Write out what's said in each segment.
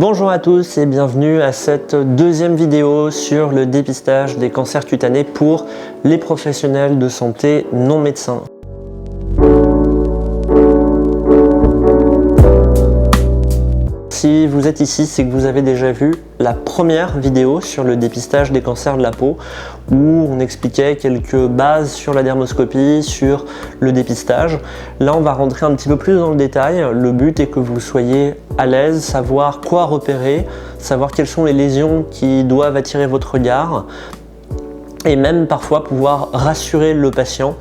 Bonjour à tous et bienvenue à cette deuxième vidéo sur le dépistage des cancers cutanés pour les professionnels de santé non médecins. Si vous êtes ici, c'est que vous avez déjà vu la première vidéo sur le dépistage des cancers de la peau où on expliquait quelques bases sur la dermoscopie, sur le dépistage. Là, on va rentrer un petit peu plus dans le détail. Le but est que vous soyez à l'aise, savoir quoi repérer, savoir quelles sont les lésions qui doivent attirer votre regard et même parfois pouvoir rassurer le patient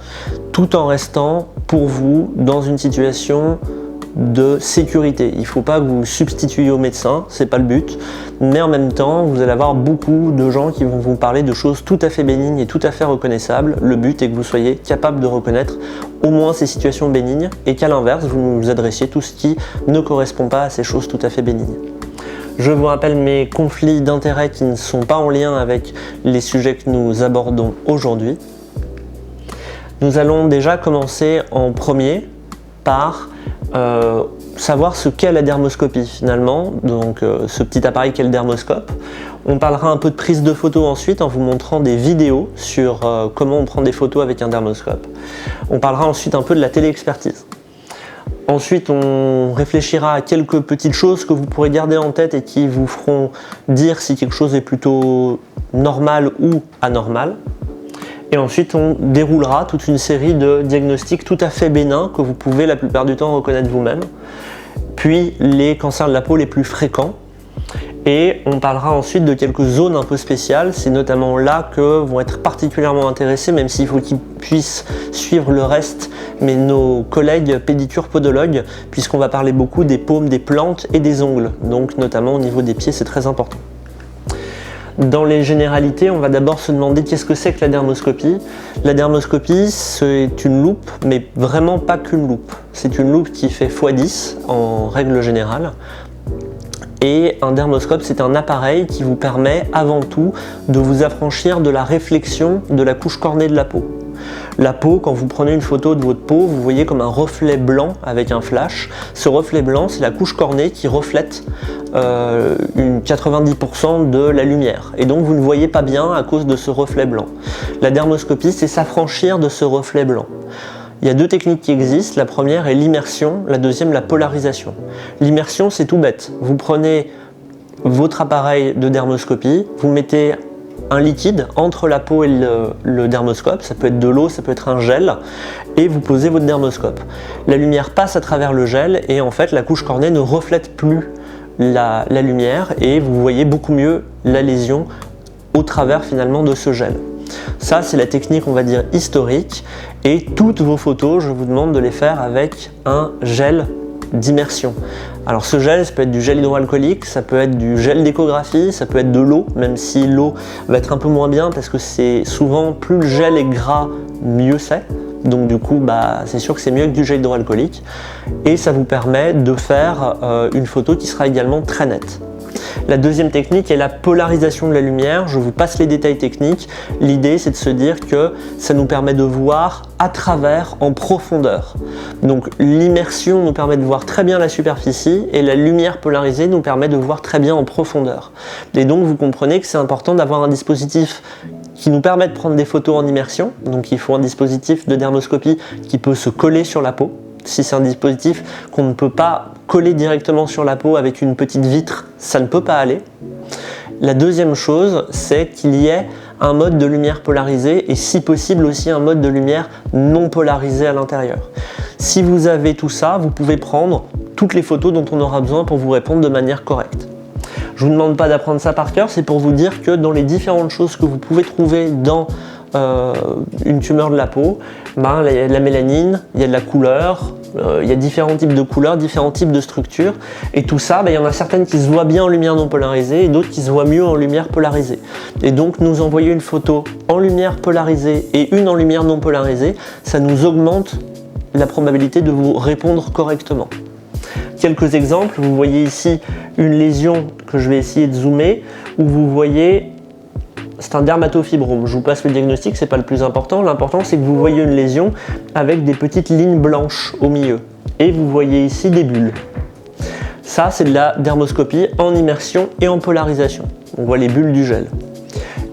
tout en restant pour vous dans une situation de sécurité. Il ne faut pas que vous vous substituiez au médecin, c'est pas le but, mais en même temps, vous allez avoir beaucoup de gens qui vont vous parler de choses tout à fait bénignes et tout à fait reconnaissables. Le but est que vous soyez capable de reconnaître au moins ces situations bénignes et qu'à l'inverse, vous nous adressiez tout ce qui ne correspond pas à ces choses tout à fait bénignes. Je vous rappelle mes conflits d'intérêts qui ne sont pas en lien avec les sujets que nous abordons aujourd'hui. Nous allons déjà commencer en premier par savoir ce qu'est la dermoscopie finalement, donc ce petit appareil qu'est le dermoscope. On parlera un peu de prise de photos ensuite en vous montrant des vidéos sur comment on prend des photos avec un dermoscope. On parlera ensuite un peu de la téléexpertise. Ensuite, on réfléchira à quelques petites choses que vous pourrez garder en tête et qui vous feront dire si quelque chose est plutôt normal ou anormal. Et ensuite, on déroulera toute une série de diagnostics tout à fait bénins que vous pouvez la plupart du temps reconnaître vous-même. Puis les cancers de la peau les plus fréquents. Et on parlera ensuite de quelques zones un peu spéciales. C'est notamment là que vont être particulièrement intéressés, même s'il faut qu'ils puissent suivre le reste, mais nos collègues pédicures-podologues, puisqu'on va parler beaucoup des paumes, des plantes et des ongles. Donc notamment au niveau des pieds, c'est très important. Dans les généralités, on va d'abord se demander qu'est-ce que c'est que la dermoscopie. La dermoscopie, c'est une loupe, mais vraiment pas qu'une loupe. C'est une loupe qui fait x10 en règle générale. Et un dermoscope, c'est un appareil qui vous permet avant tout de vous affranchir de la réflexion de la couche cornée de la peau. La peau, quand vous prenez une photo de votre peau, vous voyez comme un reflet blanc avec un flash. Ce reflet blanc, c'est la couche cornée qui reflète 90% de la lumière. Et donc vous ne voyez pas bien à cause de ce reflet blanc. La dermoscopie, c'est s'affranchir de ce reflet blanc. Il y a deux techniques qui existent. La première est l'immersion, la deuxième la polarisation. L'immersion, c'est tout bête. Vous prenez votre appareil de dermoscopie, vous mettez un liquide entre la peau et le dermoscope, ça peut être de l'eau, ça peut être un gel, et vous posez votre dermoscope. La lumière passe à travers le gel et en fait la couche cornée ne reflète plus la lumière et vous voyez beaucoup mieux la lésion au travers finalement de ce gel. Ça, c'est la technique, on va dire, historique, et toutes vos photos, je vous demande de les faire avec un gel d'immersion. Alors ce gel, ça peut être du gel hydroalcoolique, ça peut être du gel d'échographie, ça peut être de l'eau, même si l'eau va être un peu moins bien parce que c'est souvent plus le gel est gras, mieux c'est. Donc du coup, c'est sûr que c'est mieux que du gel hydroalcoolique. Et ça vous permet de faire une photo qui sera également très nette. La deuxième technique est la polarisation de la lumière. Je vous passe les détails techniques. L'idée, c'est de se dire que ça nous permet de voir à travers, en profondeur. Donc l'immersion nous permet de voir très bien la superficie et la lumière polarisée nous permet de voir très bien en profondeur. Et donc vous comprenez que c'est important d'avoir un dispositif qui nous permet de prendre des photos en immersion. Donc il faut un dispositif de dermoscopie qui peut se coller sur la peau. Si c'est un dispositif qu'on ne peut pas coller directement sur la peau avec une petite vitre, ça ne peut pas aller. La deuxième chose, c'est qu'il y ait un mode de lumière polarisé et si possible aussi un mode de lumière non polarisé à l'intérieur. Si vous avez tout ça, vous pouvez prendre toutes les photos dont on aura besoin pour vous répondre de manière correcte. Je ne vous demande pas d'apprendre ça par cœur, c'est pour vous dire que dans les différentes choses que vous pouvez trouver dans une tumeur de la peau, il y a de la mélanine, il y a de la couleur, il y a différents types de couleurs, différents types de structures, et tout ça, il y en a certaines qui se voient bien en lumière non polarisée et d'autres qui se voient mieux en lumière polarisée. Et donc nous envoyer une photo en lumière polarisée et une en lumière non polarisée, ça nous augmente la probabilité de vous répondre correctement. Quelques exemples, vous voyez ici une lésion que je vais essayer de zoomer, où vous voyez c'est un dermatofibrome. Je vous passe le diagnostic, c'est pas le plus important. L'important, c'est que vous voyez une lésion avec des petites lignes blanches au milieu. Et vous voyez ici des bulles. Ça, c'est de la dermoscopie en immersion et en polarisation. On voit les bulles du gel.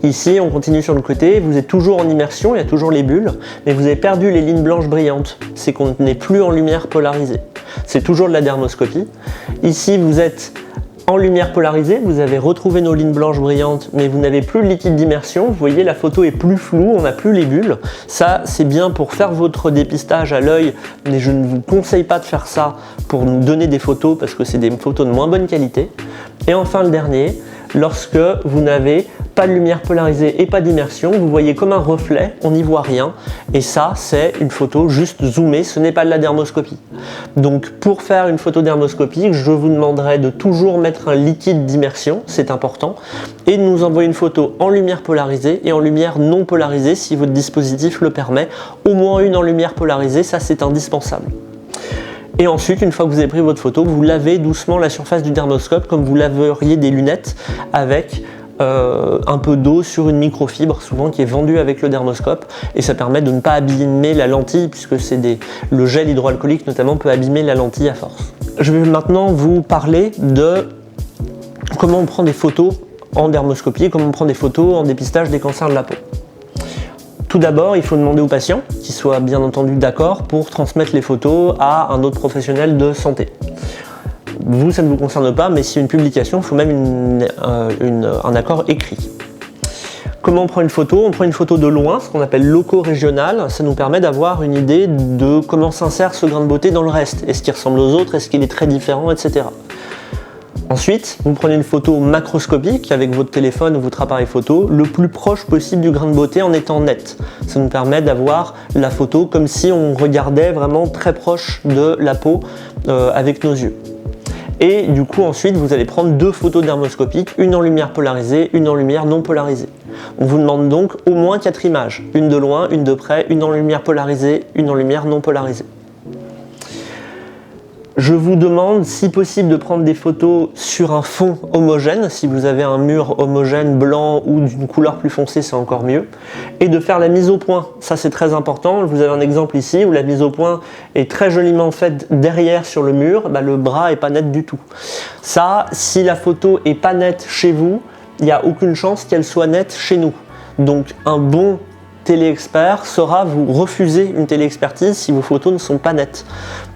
Ici, on continue sur le côté, vous êtes toujours en immersion, il y a toujours les bulles, mais vous avez perdu les lignes blanches brillantes. C'est qu'on n'est plus en lumière polarisée. C'est toujours de la dermoscopie. Ici, vous êtes en lumière polarisée, vous avez retrouvé nos lignes blanches brillantes, mais vous n'avez plus le liquide d'immersion. Vous voyez, la photo est plus floue, on n'a plus les bulles. Ça, c'est bien pour faire votre dépistage à l'œil, mais je ne vous conseille pas de faire ça pour nous donner des photos, parce que c'est des photos de moins bonne qualité. Et enfin, le dernier, lorsque vous n'avez pas de lumière polarisée et pas d'immersion, vous voyez comme un reflet, on n'y voit rien, et ça c'est une photo juste zoomée, ce n'est pas de la dermoscopie. Donc pour faire une photo dermoscopique, je vous demanderai de toujours mettre un liquide d'immersion, c'est important, et de nous envoyer une photo en lumière polarisée et en lumière non polarisée si votre dispositif le permet, au moins une en lumière polarisée, ça c'est indispensable. Et ensuite, une fois que vous avez pris votre photo, vous lavez doucement la surface du dermoscope comme vous laveriez des lunettes avec un peu d'eau sur une microfibre, souvent qui est vendue avec le dermoscope, et ça permet de ne pas abîmer la lentille, puisque le gel hydroalcoolique notamment peut abîmer la lentille à force. Je vais maintenant vous parler de comment on prend des photos en dermoscopie, comment on prend des photos en dépistage des cancers de la peau. Tout d'abord, il faut demander au patient qu'il soit bien entendu d'accord pour transmettre les photos à un autre professionnel de santé. Vous, ça ne vous concerne pas, mais s'il y a une publication, il faut même un accord écrit. Comment on prend une photo? On prend une photo de loin, ce qu'on appelle loco-régional. Ça nous permet d'avoir une idée de comment s'insère ce grain de beauté dans le reste. Est-ce qu'il ressemble aux autres? Est-ce qu'il est très différent, etc. Ensuite, vous prenez une photo macroscopique avec votre téléphone ou votre appareil photo, le plus proche possible du grain de beauté en étant net. Ça nous permet d'avoir la photo comme si on regardait vraiment très proche de la peau avec nos yeux. Et du coup, ensuite, vous allez prendre deux photos dermoscopiques, une en lumière polarisée, une en lumière non polarisée. On vous demande donc au moins 4 images, une de loin, une de près, une en lumière polarisée, une en lumière non polarisée. Je vous demande, si possible, de prendre des photos sur un fond homogène. Si vous avez un mur homogène blanc ou d'une couleur plus foncée, c'est encore mieux. Et de faire la mise au point. Ça, c'est très important. Vous avez un exemple ici où la mise au point est très joliment faite derrière sur le mur. Le bras n'est pas net du tout. Ça, si la photo n'est pas nette chez vous, il n'y a aucune chance qu'elle soit nette chez nous. Donc, un bon téléexpert saura vous refuser une téléexpertise si vos photos ne sont pas nettes.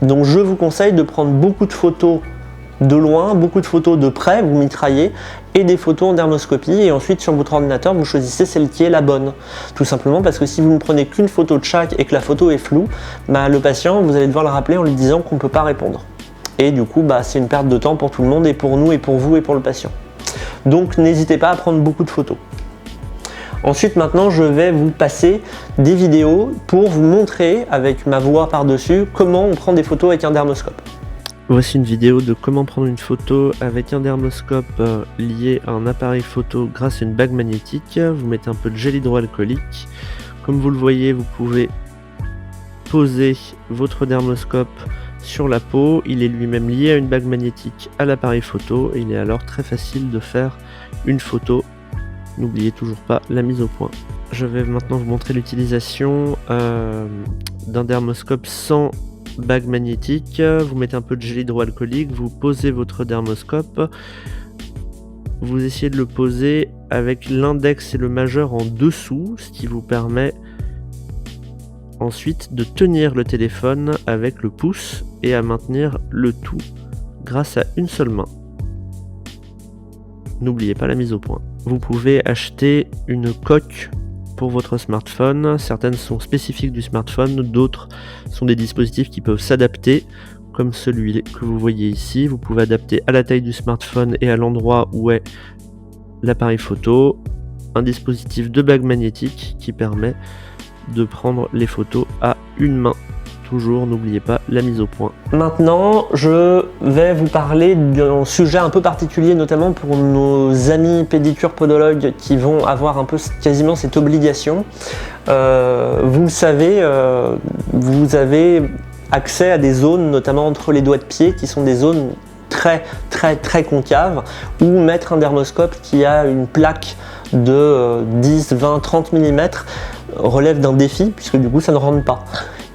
Donc je vous conseille de prendre beaucoup de photos de loin, beaucoup de photos de près, vous mitraillez, et des photos en dermoscopie, et ensuite sur votre ordinateur vous choisissez celle qui est la bonne. Tout simplement parce que si vous ne prenez qu'une photo de chaque et que la photo est floue, le patient, vous allez devoir le rappeler en lui disant qu'on ne peut pas répondre. Et du coup, c'est une perte de temps pour tout le monde, et pour nous, et pour vous, et pour le patient. Donc n'hésitez pas à prendre beaucoup de photos. Ensuite, maintenant, je vais vous passer des vidéos pour vous montrer, avec ma voix par-dessus, comment on prend des photos avec un dermoscope. Voici une vidéo de comment prendre une photo avec un dermoscope lié à un appareil photo grâce à une bague magnétique. Vous mettez un peu de gel hydroalcoolique. Comme vous le voyez, vous pouvez poser votre dermoscope sur la peau. Il est lui-même lié à une bague magnétique à l'appareil photo. Et il est alors très facile de faire une photo. N'oubliez toujours pas la mise au point. Je vais maintenant vous montrer l'utilisation d'un dermoscope sans bague magnétique. Vous mettez un peu de gel hydroalcoolique, vous posez votre dermoscope. Vous essayez de le poser avec l'index et le majeur en dessous, ce qui vous permet ensuite de tenir le téléphone avec le pouce et à maintenir le tout grâce à une seule main. N'oubliez pas la mise au point. Vous pouvez acheter une coque pour votre smartphone. Certaines sont spécifiques du smartphone, d'autres sont des dispositifs qui peuvent s'adapter, comme celui que vous voyez ici. Vous pouvez adapter à la taille du smartphone et à l'endroit où est l'appareil photo un dispositif de bague magnétique qui permet de prendre les photos à une main. Toujours, n'oubliez pas la mise au point. Maintenant, je vais vous parler d'un sujet un peu particulier, notamment pour nos amis pédicures podologues qui vont avoir un peu quasiment cette obligation. Vous le savez, vous avez accès à des zones, notamment entre les doigts de pied, qui sont des zones très concaves, ou mettre un dermoscope qui a une plaque de 10, 20, 30 mm relève d'un défi, puisque du coup ça ne rentre pas.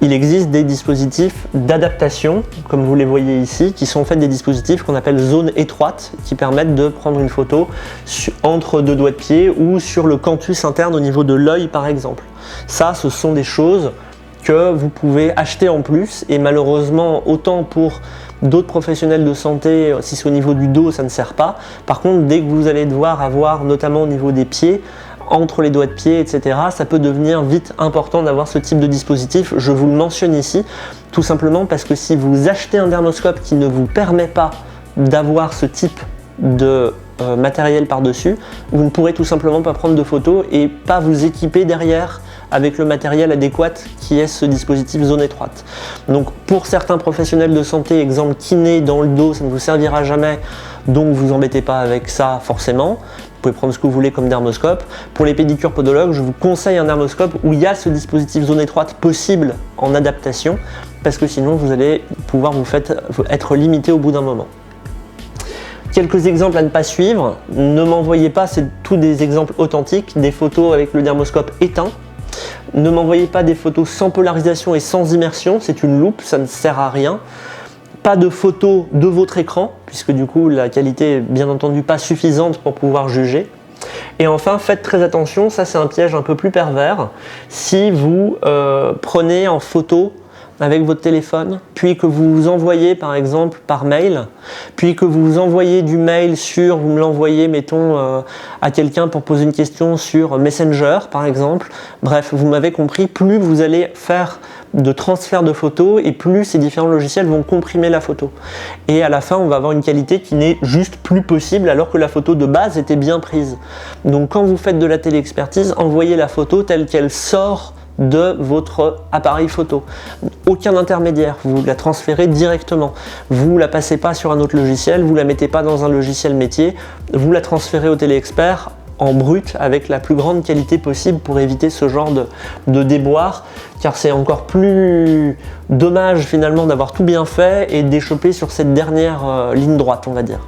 il existe des dispositifs d'adaptation, comme vous les voyez ici, qui sont en fait des dispositifs qu'on appelle zone étroite, qui permettent de prendre une photo entre deux doigts de pied ou sur le canthus interne au niveau de l'œil par exemple. Ça, ce sont des choses que vous pouvez acheter en plus, et malheureusement, autant pour d'autres professionnels de santé, si c'est au niveau du dos, ça ne sert pas. Par contre, dès que vous allez devoir avoir, notamment au niveau des pieds, entre les doigts de pied, etc., ça peut devenir vite important d'avoir ce type de dispositif. Je vous le mentionne ici, tout simplement parce que si vous achetez un dermoscope qui ne vous permet pas d'avoir ce type de matériel par-dessus, vous ne pourrez tout simplement pas prendre de photos et pas vous équiper derrière avec le matériel adéquat qui est ce dispositif zone étroite. Donc pour certains professionnels de santé, exemple kiné dans le dos, ça ne vous servira jamais, donc vous embêtez pas avec ça forcément. Vous pouvez prendre ce que vous voulez comme dermoscope. Pour les pédicures podologues, je vous conseille un dermoscope où il y a ce dispositif zone étroite possible en adaptation, parce que sinon vous allez pouvoir être limité au bout d'un moment. Quelques exemples à ne pas suivre, ne m'envoyez pas, c'est tous des exemples authentiques, des photos avec le dermoscope éteint. Ne m'envoyez pas des photos sans polarisation et sans immersion, c'est une loupe, ça ne sert à rien. Pas de photos de votre écran, puisque du coup la qualité est bien entendu pas suffisante pour pouvoir juger. Et enfin, faites très attention, ça c'est un piège un peu plus pervers, si vous prenez en photo avec votre téléphone, puis que vous vous envoyez par exemple par mail, puis que vous envoyez du mail vous me l'envoyez mettons à quelqu'un pour poser une question sur Messenger par exemple, bref, vous m'avez compris, plus vous allez faire de transfert de photos et plus ces différents logiciels vont comprimer la photo. Et à la fin, on va avoir une qualité qui n'est juste plus possible alors que la photo de base était bien prise. Donc quand vous faites de la téléexpertise, envoyez la photo telle qu'elle sort de votre appareil photo. Aucun intermédiaire, vous la transférez directement. Vous la passez pas sur un autre logiciel, vous la mettez pas dans un logiciel métier, vous la transférez au téléexpert en brut avec la plus grande qualité possible pour éviter ce genre de déboire, car c'est encore plus dommage finalement d'avoir tout bien fait et d'échapper sur cette dernière ligne droite, on va dire.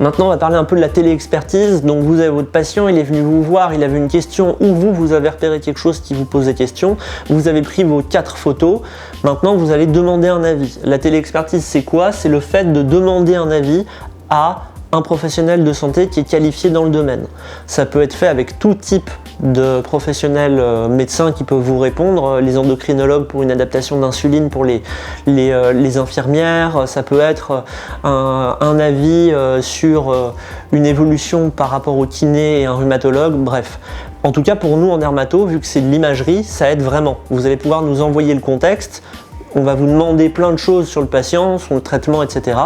Maintenant, on va parler un peu de la téléexpertise. Donc, vous avez votre patient, il est venu vous voir, il avait une question ou vous avez repéré quelque chose qui vous posait question. Vous avez pris vos 4 photos. Maintenant, vous allez demander un avis. La téléexpertise, c'est quoi? C'est le fait de demander un avis à un professionnel de santé qui est qualifié dans le domaine. Ça peut être fait avec tout type de professionnels médecins qui peuvent vous répondre, les endocrinologues pour une adaptation d'insuline pour les infirmières, ça peut être un avis sur une évolution par rapport au kiné et un rhumatologue, bref. En tout cas pour nous en dermato, vu que c'est de l'imagerie, ça aide vraiment. Vous allez pouvoir nous envoyer le contexte, on va vous demander plein de choses sur le patient, son traitement, etc.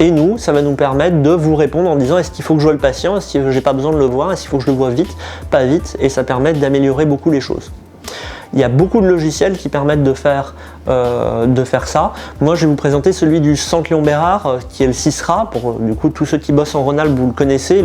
Et nous, ça va nous permettre de vous répondre en disant est-ce qu'il faut que je voie le patient, est-ce que j'ai pas besoin de le voir, est-ce qu'il faut que je le vois vite, pas vite, et ça permet d'améliorer beaucoup les choses. Il y a beaucoup de logiciels qui permettent de faire ça. Moi, je vais vous présenter celui du Centre Léon Bérard, qui est le CISRA. Pour du coup, tous ceux qui bossent en Rhône-Alpes, vous le connaissez,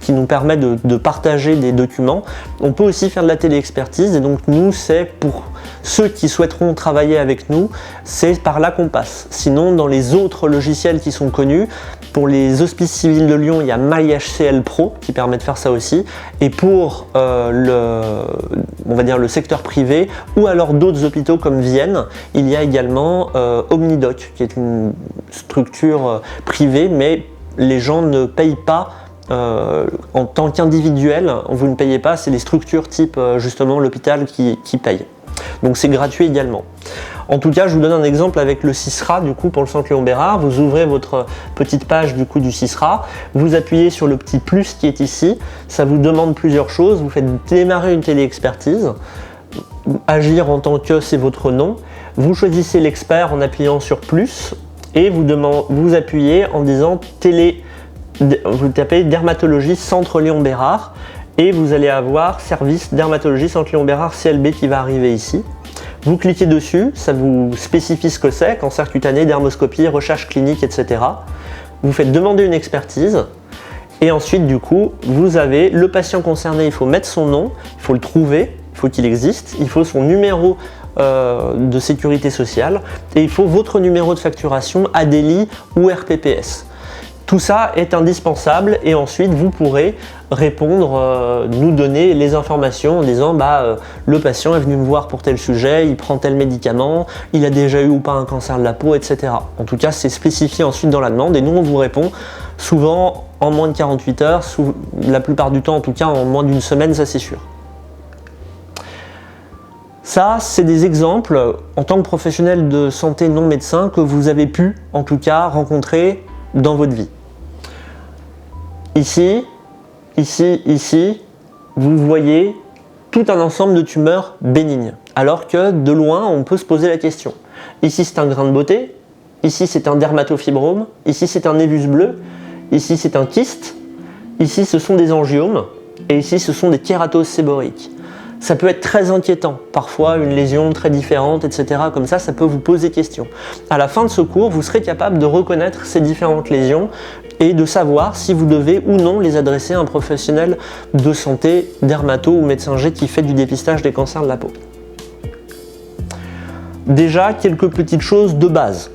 qui nous permet de partager des documents. On peut aussi faire de la téléexpertise, et donc nous, c'est pour ceux qui souhaiteront travailler avec nous, c'est par là qu'on passe. Sinon, dans les autres logiciels qui sont connus, pour les hospices civils de Lyon, il y a MyHCL Pro qui permet de faire ça aussi. Et pour on va dire le secteur privé ou alors d'autres hôpitaux comme Vienne, il y a également Omnidoc qui est une structure privée, mais les gens ne payent pas en tant qu'individuel, vous ne payez pas, c'est les structures type justement l'hôpital qui payent. Donc c'est gratuit également. En tout cas, je vous donne un exemple avec le CISRA, du coup, pour le Centre Léon Bérard. Vous ouvrez votre petite page du coup du CISRA, vous appuyez sur le petit plus qui est ici, ça vous demande plusieurs choses, vous faites démarrer une téléexpertise, agir en tant que c'est votre nom, vous choisissez l'expert en appuyant sur plus et vous appuyez en disant vous tapez dermatologie Centre Léon Bérard et vous allez avoir service dermatologie Centre Léon Bérard CLB qui va arriver ici. Vous cliquez dessus, ça vous spécifie ce que c'est, cancer cutané, dermoscopie, recherche clinique, etc. Vous faites demander une expertise et ensuite du coup vous avez le patient concerné, il faut mettre son nom, il faut le trouver, il faut qu'il existe, il faut son numéro de sécurité sociale et il faut votre numéro de facturation ADELI ou RPPS. Tout ça est indispensable et ensuite vous pourrez répondre, nous donner les informations en disant le patient est venu me voir pour tel sujet, il prend tel médicament, il a déjà eu ou pas un cancer de la peau, etc. En tout cas, c'est spécifié ensuite dans la demande et nous on vous répond souvent en moins de 48 heures, la plupart du temps en tout cas en moins d'une semaine, ça c'est sûr. Ça, c'est des exemples en tant que professionnel de santé non médecin que vous avez pu en tout cas rencontrer dans votre vie. Ici, ici, ici, vous voyez tout un ensemble de tumeurs bénignes. Alors que de loin, on peut se poser la question. Ici, c'est un grain de beauté. Ici, c'est un dermatofibrome. Ici, c'est un névus bleu. Ici, c'est un kyste. Ici, ce sont des angiomes. Et ici, ce sont des kératoses séboriques. Ça peut être très inquiétant. Parfois, une lésion très différente, etc. Comme ça peut vous poser question. À la fin de ce cours, vous serez capable de reconnaître ces différentes lésions et de savoir si vous devez ou non les adresser à un professionnel de santé, dermato ou médecin G qui fait du dépistage des cancers de la peau. Déjà, quelques petites choses de base.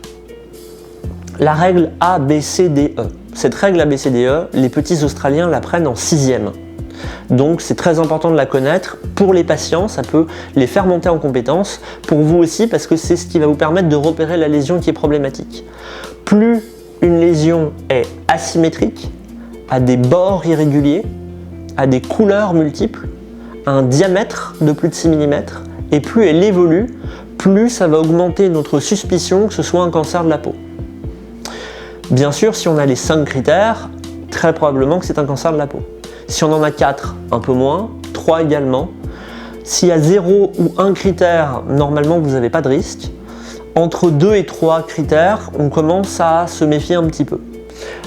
La règle ABCDE. Cette règle ABCDE, les petits Australiens l'apprennent en 6e. Donc c'est très important de la connaître. Pour les patients, ça peut les faire monter en compétence. Pour vous aussi, parce que c'est ce qui va vous permettre de repérer la lésion qui est problématique. Plus une lésion est asymétrique, a des bords irréguliers, a des couleurs multiples, a un diamètre de plus de 6 mm, et plus elle évolue, plus ça va augmenter notre suspicion que ce soit un cancer de la peau. Bien sûr, si on a les 5 critères, très probablement que c'est un cancer de la peau. Si on en a 4, un peu moins, 3 également. S'il y a 0 ou 1 critère, normalement vous n'avez pas de risque. Entre 2 et 3 critères, on commence à se méfier un petit peu.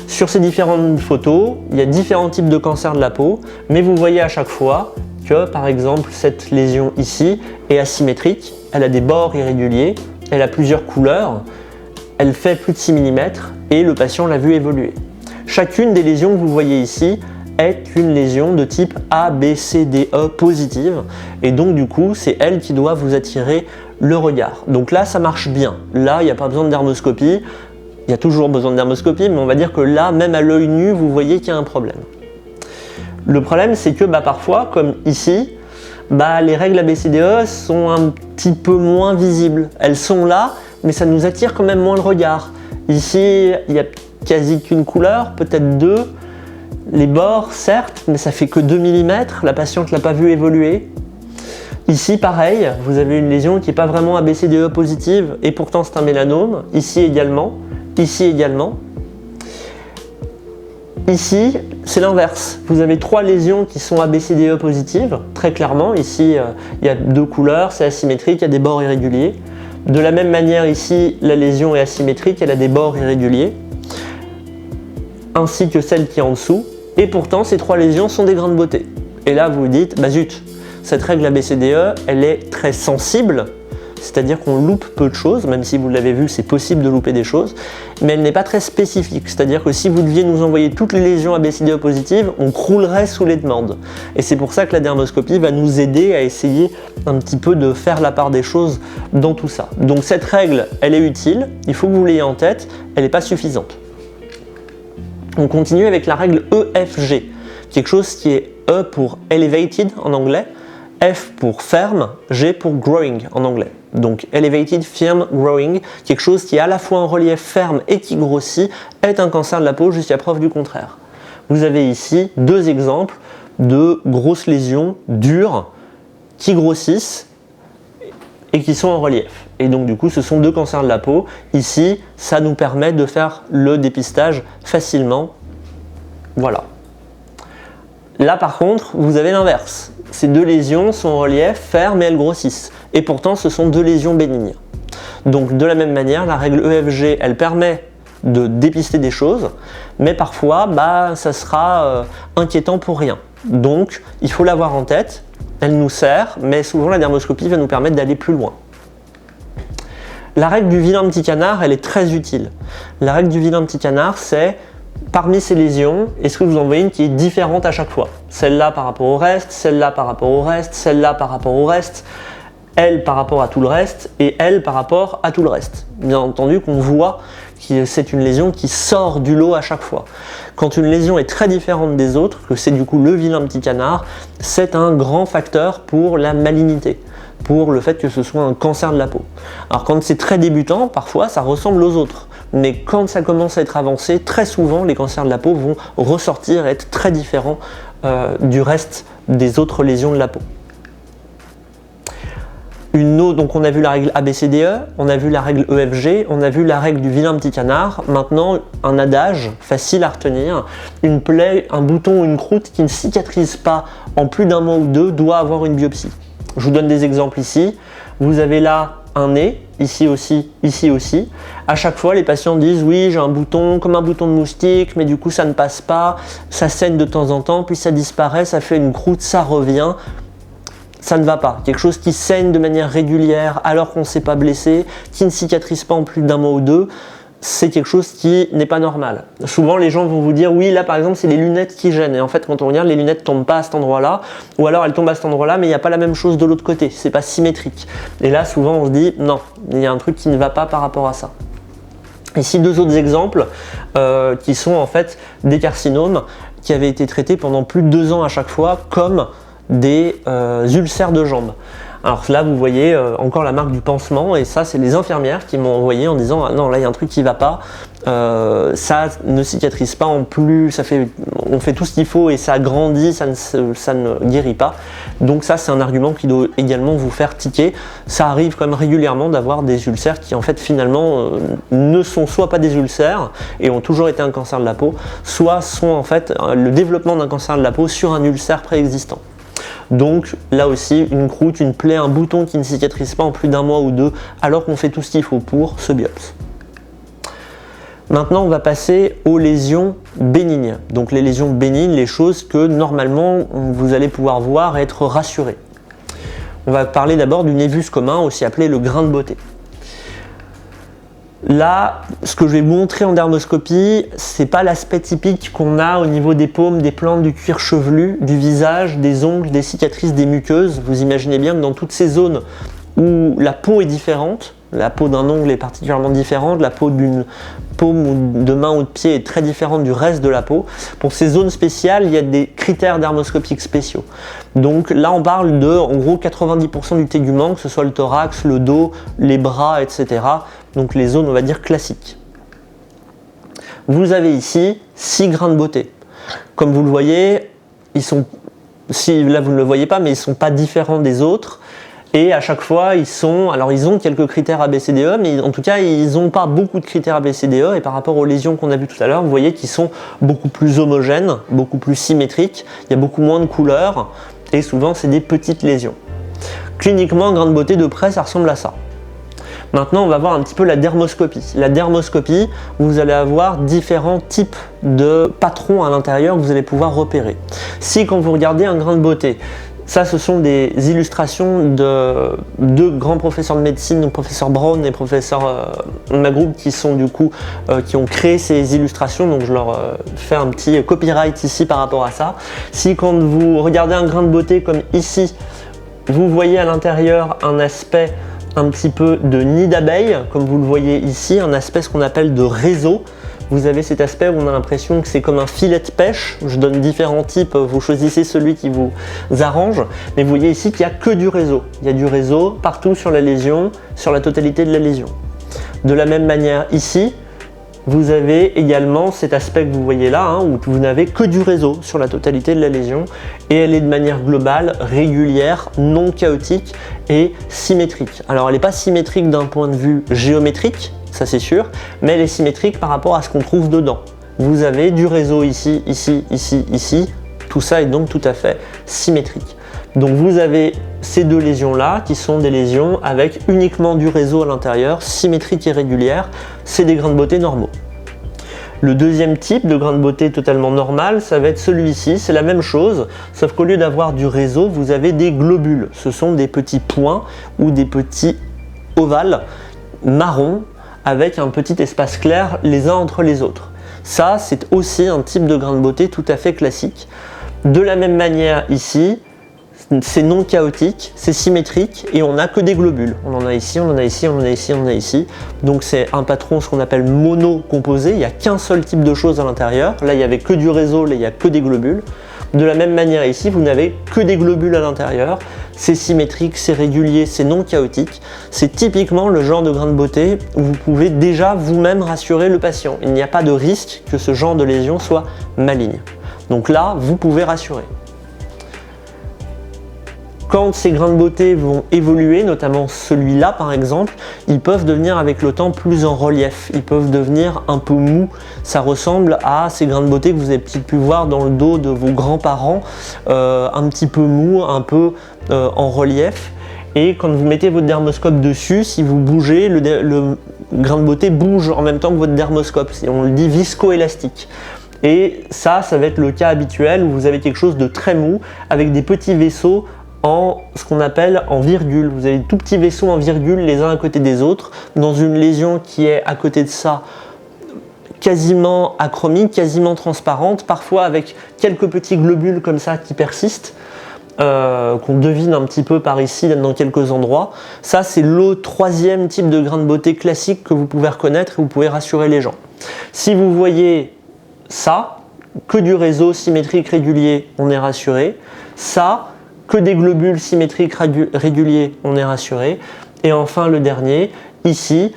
Sur ces différentes photos, il y a différents types de cancers de la peau, mais vous voyez à chaque fois que, par exemple, cette lésion ici est asymétrique, elle a des bords irréguliers, elle a plusieurs couleurs, elle fait plus de 6 mm et le patient l'a vu évoluer. Chacune des lésions que vous voyez ici est une lésion de type A, B, C, D, E positive et donc du coup c'est elle qui doit vous attirer le regard. Donc là ça marche bien, là il n'y a pas besoin de dermoscopie, il y a toujours besoin de dermoscopie mais on va dire que là même à l'œil nu vous voyez qu'il y a un problème. Le problème c'est que parfois comme ici, les règles ABCDE sont un petit peu moins visibles, elles sont là mais ça nous attire quand même moins le regard. Ici il n'y a quasi qu'une couleur, peut-être 2. Les bords, certes, mais ça fait que 2 mm, la patiente ne l'a pas vu évoluer. Ici, pareil, vous avez une lésion qui n'est pas vraiment ABCDE positive et pourtant c'est un mélanome. Ici également, ici également. Ici, c'est l'inverse. Vous avez 3 lésions qui sont ABCDE positives, très clairement. Ici, il y a 2 couleurs, c'est asymétrique, il y a des bords irréguliers. De la même manière, ici, la lésion est asymétrique, elle a des bords irréguliers, ainsi que celle qui est en dessous. Et pourtant, ces 3 lésions sont des grains de beauté. Et là, vous vous dites, zut, cette règle ABCDE, elle est très sensible, c'est-à-dire qu'on loupe peu de choses, même si vous l'avez vu, c'est possible de louper des choses, mais elle n'est pas très spécifique, c'est-à-dire que si vous deviez nous envoyer toutes les lésions ABCDE positives, on croulerait sous les demandes. Et c'est pour ça que la dermoscopie va nous aider à essayer un petit peu de faire la part des choses dans tout ça. Donc cette règle, elle est utile, il faut que vous l'ayez en tête, elle n'est pas suffisante. On continue avec la règle EFG, quelque chose qui est E pour Elevated en anglais, F pour Firm, G pour Growing en anglais. Donc Elevated, Firm, Growing, quelque chose qui est à la fois en relief ferme et qui grossit, est un cancer de la peau jusqu'à preuve du contraire. Vous avez ici 2 exemples de grosses lésions dures qui grossissent et qui sont en relief. Et donc du coup ce sont 2 cancers de la peau. Ici ça nous permet de faire le dépistage facilement. Voilà. Là par contre vous avez l'inverse. Ces 2 lésions sont en relief, fermes et elles grossissent. Et pourtant ce sont 2 lésions bénignes. Donc de la même manière la règle EFG elle permet de dépister des choses, mais parfois ça sera inquiétant pour rien. Donc il faut l'avoir en tête. Elle nous sert, mais souvent la dermoscopie va nous permettre d'aller plus loin. La règle du vilain petit canard, elle est très utile. La règle du vilain petit canard, c'est parmi ces lésions, est-ce que vous en voyez une qui est différente à chaque fois? Celle-là par rapport au reste, celle-là par rapport au reste, celle-là par rapport au reste, elle par rapport à tout le reste et elle par rapport à tout le reste. Bien entendu qu'on voit c'est une lésion qui sort du lot à chaque fois. Quand une lésion est très différente des autres, que c'est du coup le vilain petit canard, c'est un grand facteur pour la malignité, pour le fait que ce soit un cancer de la peau. Alors quand c'est très débutant, parfois ça ressemble aux autres, mais quand ça commence à être avancé, très souvent les cancers de la peau vont ressortir et être très différents du reste des autres lésions de la peau. Donc on a vu la règle ABCDE, on a vu la règle EFG, on a vu la règle du vilain petit canard. Maintenant, un adage facile à retenir, une plaie, un bouton ou une croûte qui ne cicatrise pas en plus d'un mois ou deux doit avoir une biopsie. Je vous donne des exemples ici. Vous avez là un nez, ici aussi, ici aussi. À chaque fois, les patients disent oui, j'ai un bouton comme un bouton de moustique, mais du coup ça ne passe pas, ça saigne de temps en temps, puis ça disparaît, ça fait une croûte, ça revient. Ça ne va pas. Quelque chose qui saigne de manière régulière alors qu'on ne s'est pas blessé, qui ne cicatrise pas en plus d'un mois ou deux, c'est quelque chose qui n'est pas normal. Souvent les gens vont vous dire oui, là par exemple c'est les lunettes qui gênent, et en fait quand on regarde, les lunettes ne tombent pas à cet endroit-là, ou alors elles tombent à cet endroit-là mais il n'y a pas la même chose de l'autre côté, c'est pas symétrique. Et là souvent on se dit non, il y a un truc qui ne va pas par rapport à ça. Ici deux autres exemples qui sont en fait des carcinomes qui avaient été traités pendant plus de 2 ans à chaque fois comme des ulcères de jambes. Alors là vous voyez encore la marque du pansement, et ça c'est les infirmières qui m'ont envoyé en disant ah non là il y a un truc qui va pas, ça ne cicatrise pas en plus, on fait tout ce qu'il faut et ça grandit, ça ne guérit pas. Donc ça c'est un argument qui doit également vous faire tiquer. Ça arrive quand même régulièrement d'avoir des ulcères qui en fait finalement ne sont soit pas des ulcères et ont toujours été un cancer de la peau, soit sont en fait le développement d'un cancer de la peau sur un ulcère préexistant. Donc là aussi, une croûte, une plaie, un bouton qui ne cicatrise pas en plus d'un mois ou deux, alors qu'on fait tout ce qu'il faut pour, se biopse. Maintenant, on va passer aux lésions bénignes. Donc les lésions bénignes, les choses que normalement vous allez pouvoir voir et être rassuré. On va parler d'abord du névus commun, aussi appelé le grain de beauté. Là, ce que je vais vous montrer en dermoscopie, c'est pas l'aspect typique qu'on a au niveau des paumes, des plantes, du cuir chevelu, du visage, des ongles, des cicatrices, des muqueuses. Vous imaginez bien que dans toutes ces zones où la peau est différente, la peau d'un ongle est particulièrement différente, la peau d'une paume ou de main ou de pied est très différente du reste de la peau. Pour ces zones spéciales, il y a des critères dermoscopiques spéciaux. Donc là, on parle de, en gros, 90% du tégument, que ce soit le thorax, le dos, les bras, etc. Donc les zones, on va dire, classiques. Vous avez ici 6 grains de beauté. Comme vous le voyez, là vous ne le voyez pas, mais ils ne sont pas différents des autres. Et à chaque fois, ils ont quelques critères ABCDE, mais en tout cas, ils n'ont pas beaucoup de critères ABCDE. Et par rapport aux lésions qu'on a vues tout à l'heure, vous voyez qu'ils sont beaucoup plus homogènes, beaucoup plus symétriques. Il y a beaucoup moins de couleurs, et souvent, c'est des petites lésions. Cliniquement, un grain de beauté de près, ça ressemble à ça. Maintenant, on va voir un petit peu la dermoscopie. La dermoscopie, vous allez avoir différents types de patrons à l'intérieur que vous allez pouvoir repérer. Si, quand vous regardez un grain de beauté, ça, ce sont des illustrations de deux grands professeurs de médecine, donc professeur Brown et professeur Magroup, qui ont créé ces illustrations. Donc je leur fais un petit copyright ici par rapport à ça. Si quand vous regardez un grain de beauté comme ici, vous voyez à l'intérieur un aspect un petit peu de nid d'abeille, comme vous le voyez ici, un aspect ce qu'on appelle de réseau. Vous avez cet aspect où on a l'impression que c'est comme un filet de pêche. Je donne différents types, vous choisissez celui qui vous arrange. Mais vous voyez ici qu'il n'y a que du réseau. Il y a du réseau partout sur la lésion, sur la totalité de la lésion. De la même manière ici, vous avez également cet aspect que vous voyez là, où vous n'avez que du réseau sur la totalité de la lésion. Et elle est de manière globale, régulière, non chaotique et symétrique. Alors elle n'est pas symétrique d'un point de vue géométrique, ça c'est sûr, mais elle est symétrique par rapport à ce qu'on trouve dedans. Vous avez du réseau ici, ici, ici, ici, tout ça est donc tout à fait symétrique. Donc vous avez ces deux lésions-là qui sont des lésions avec uniquement du réseau à l'intérieur, symétrique et régulière, c'est des grains de beauté normaux. Le deuxième type de grain de beauté totalement normal, ça va être celui-ci, c'est la même chose, sauf qu'au lieu d'avoir du réseau, vous avez des globules. Ce sont des petits points ou des petits ovales marrons avec un petit espace clair les uns entre les autres. Ça, c'est aussi un type de grain de beauté tout à fait classique. De la même manière ici, c'est non chaotique, c'est symétrique et on n'a que des globules. On en a ici, on en a ici, on en a ici, on en a ici. Donc c'est un patron, ce qu'on appelle monocomposé, il n'y a qu'un seul type de choses à l'intérieur. Là, il n'y avait que du réseau, là, il n'y a que des globules. De la même manière ici, vous n'avez que des globules à l'intérieur. C'est symétrique, c'est régulier, c'est non chaotique. C'est typiquement le genre de grain de beauté où vous pouvez déjà vous-même rassurer le patient. Il n'y a pas de risque que ce genre de lésion soit maligne. Donc là, vous pouvez rassurer. Quand ces grains de beauté vont évoluer, notamment celui-là par exemple, ils peuvent devenir avec le temps plus en relief, ils peuvent devenir un peu mous. Ça ressemble à ces grains de beauté que vous avez peut-être pu voir dans le dos de vos grands-parents, un petit peu mou, un peu en relief. Et quand vous mettez votre dermoscope dessus, si vous bougez, le grain de beauté bouge en même temps que votre dermoscope. On le dit viscoélastique. Et ça va être le cas habituel où vous avez quelque chose de très mou avec des petits vaisseaux en ce qu'on appelle en virgule. Vous avez des tout petits vaisseaux en virgule les uns à côté des autres dans une lésion qui est à côté de ça quasiment achromique, quasiment transparente, parfois avec quelques petits globules comme ça qui persistent, qu'on devine un petit peu par ici dans quelques endroits. Ça c'est le troisième type de grain de beauté classique que vous pouvez reconnaître et vous pouvez rassurer les gens. Si vous voyez ça, que du réseau symétrique régulier, on est rassuré. Ça, que des globules symétriques réguliers, on est rassuré. Et enfin le dernier, ici,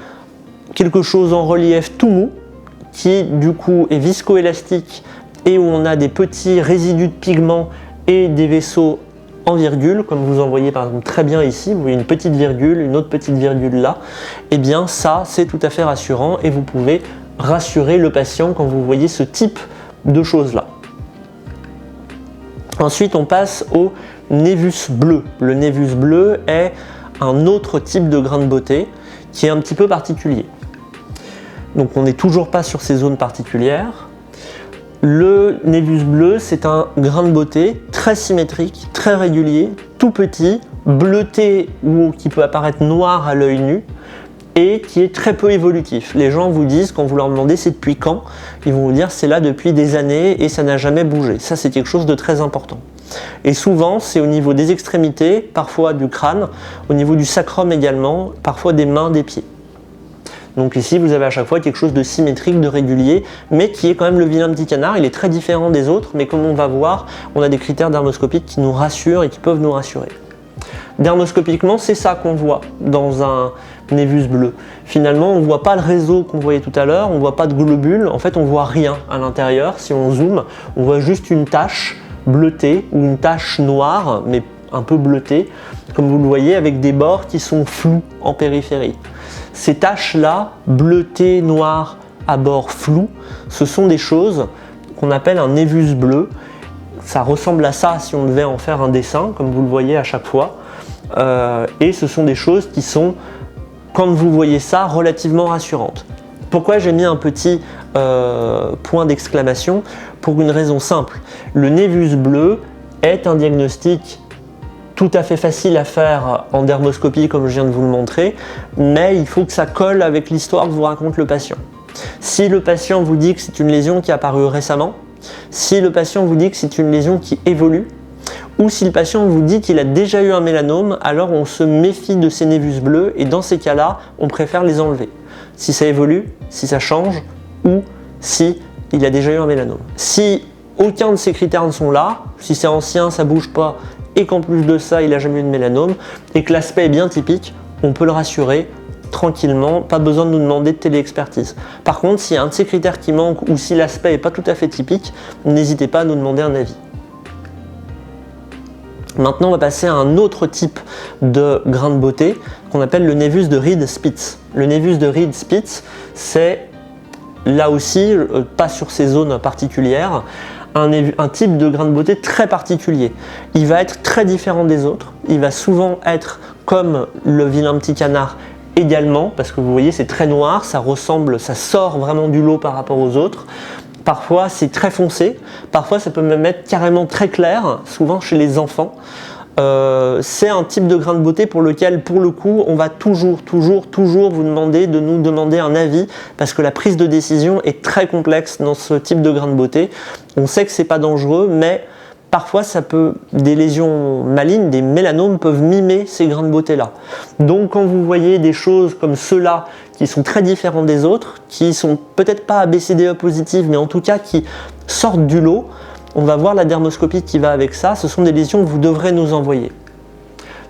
quelque chose en relief tout mou, qui du coup est viscoélastique et où on a des petits résidus de pigments et des vaisseaux en virgule, comme vous en voyez par exemple très bien ici, vous voyez une petite virgule, une autre petite virgule là, et bien ça c'est tout à fait rassurant et vous pouvez rassurer le patient quand vous voyez ce type de choses là. Ensuite on passe au névus bleu. Le névus bleu est un autre type de grain de beauté qui est un petit peu particulier. Donc on n'est toujours pas sur ces zones particulières. Le névus bleu, c'est un grain de beauté très symétrique, très régulier, tout petit, bleuté ou qui peut apparaître noir à l'œil nu et qui est très peu évolutif. Les gens vous disent, quand vous leur demandez c'est depuis quand, ils vont vous dire c'est là depuis des années et ça n'a jamais bougé. Ça c'est quelque chose de très important. Et souvent c'est au niveau des extrémités, parfois du crâne, au niveau du sacrum également, parfois des mains, des pieds. Donc ici vous avez à chaque fois quelque chose de symétrique, de régulier, mais qui est quand même le vilain petit canard. Il est très différent des autres, mais comme on va voir, on a des critères dermoscopiques qui nous rassurent et qui peuvent nous rassurer. Dermoscopiquement, c'est ça qu'on voit dans un névus bleu. Finalement, on ne voit pas le réseau qu'on voyait tout à l'heure, on ne voit pas de globules, en fait on ne voit rien à l'intérieur. Si on zoome, on voit juste une tache bleutée ou une tache noire, mais un peu bleutée, comme vous le voyez, avec des bords qui sont flous en périphérie. Ces taches-là, bleutées, noires, à bords flous, ce sont des choses qu'on appelle un névus bleu. Ça ressemble à ça si on devait en faire un dessin, comme vous le voyez à chaque fois. Et ce sont des choses qui sont, quand vous voyez ça, relativement rassurantes. Pourquoi j'ai mis un petit point d'exclamation? Pour une raison simple. Le névus bleu est un diagnostic tout à fait facile à faire en dermoscopie comme je viens de vous le montrer, mais il faut que ça colle avec l'histoire que vous raconte le patient. Si le patient vous dit que c'est une lésion qui est apparue récemment, si le patient vous dit que c'est une lésion qui évolue, ou si le patient vous dit qu'il a déjà eu un mélanome, alors on se méfie de ces névus bleus et dans ces cas-là, on préfère les enlever. Si ça évolue, si ça change, ou si il a déjà eu un mélanome. Si aucun de ces critères ne sont là, si c'est ancien, ça bouge pas, et qu'en plus de ça, il n'a jamais eu de mélanome, et que l'aspect est bien typique, on peut le rassurer tranquillement, pas besoin de nous demander de téléexpertise. Par contre, s'il y a un de ces critères qui manque, ou si l'aspect n'est pas tout à fait typique, n'hésitez pas à nous demander un avis. Maintenant, on va passer à un autre type de grain de beauté qu'on appelle le névus de Reed-Spitz. Le névus de Reed-Spitz, c'est là aussi, pas sur ces zones particulières, un type de grain de beauté très particulier. Il va être très différent des autres, il va souvent être comme le vilain petit canard également, parce que vous voyez c'est très noir, ça ressemble, ça sort vraiment du lot par rapport aux autres. Parfois c'est très foncé, parfois ça peut même être carrément très clair, souvent chez les enfants. C'est un type de grain de beauté pour lequel, pour le coup, on va toujours vous demander de nous demander un avis parce que la prise de décision est très complexe dans ce type de grain de beauté. On sait que c'est pas dangereux, mais parfois des lésions malignes, des mélanomes peuvent mimer ces grains de beauté là. Donc quand vous voyez des choses comme ceux-là qui sont très différents des autres, qui sont peut-être pas ABCDE positives, mais en tout cas qui sortent du lot, on va voir la dermoscopie qui va avec ça. Ce sont des lésions que vous devrez nous envoyer.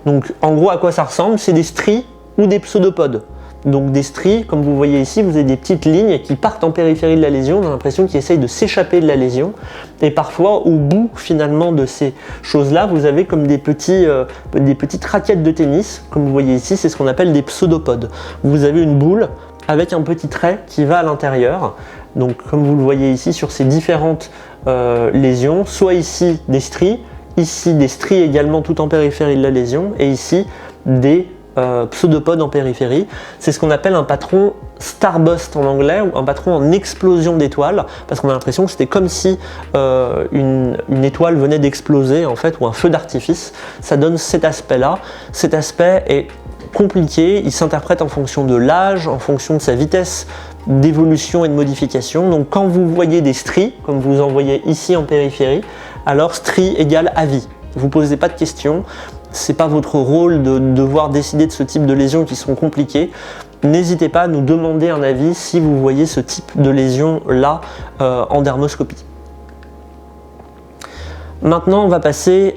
Donc en gros, à quoi ça ressemble? C'est des stries ou des pseudopodes. Donc des stries, comme vous voyez ici, vous avez des petites lignes qui partent en périphérie de la lésion, on a l'impression qu'ils essayent de s'échapper de la lésion. Et parfois, au bout finalement de ces choses-là, vous avez comme des petites raquettes de tennis, comme vous voyez ici, c'est ce qu'on appelle des pseudopodes. Vous avez une boule avec un petit trait qui va à l'intérieur. Donc comme vous le voyez ici sur ces différentes lésions, soit ici des stries également tout en périphérie de la lésion, et ici des pseudopodes en périphérie. C'est ce qu'on appelle un patron starburst en anglais, ou un patron en explosion d'étoiles, parce qu'on a l'impression que c'était comme si une étoile venait d'exploser en fait, ou un feu d'artifice. Ça donne cet aspect-là. Cet aspect est compliqué, il s'interprète en fonction de l'âge, en fonction de sa vitesse d'évolution et de modification. Donc quand vous voyez des stries, comme vous en voyez ici en périphérie, alors stries égale avis. Vous ne posez pas de questions, c'est pas votre rôle de devoir décider de ce type de lésions qui sont compliquées. N'hésitez pas à nous demander un avis si vous voyez ce type de lésion là en dermoscopie. Maintenant on va passer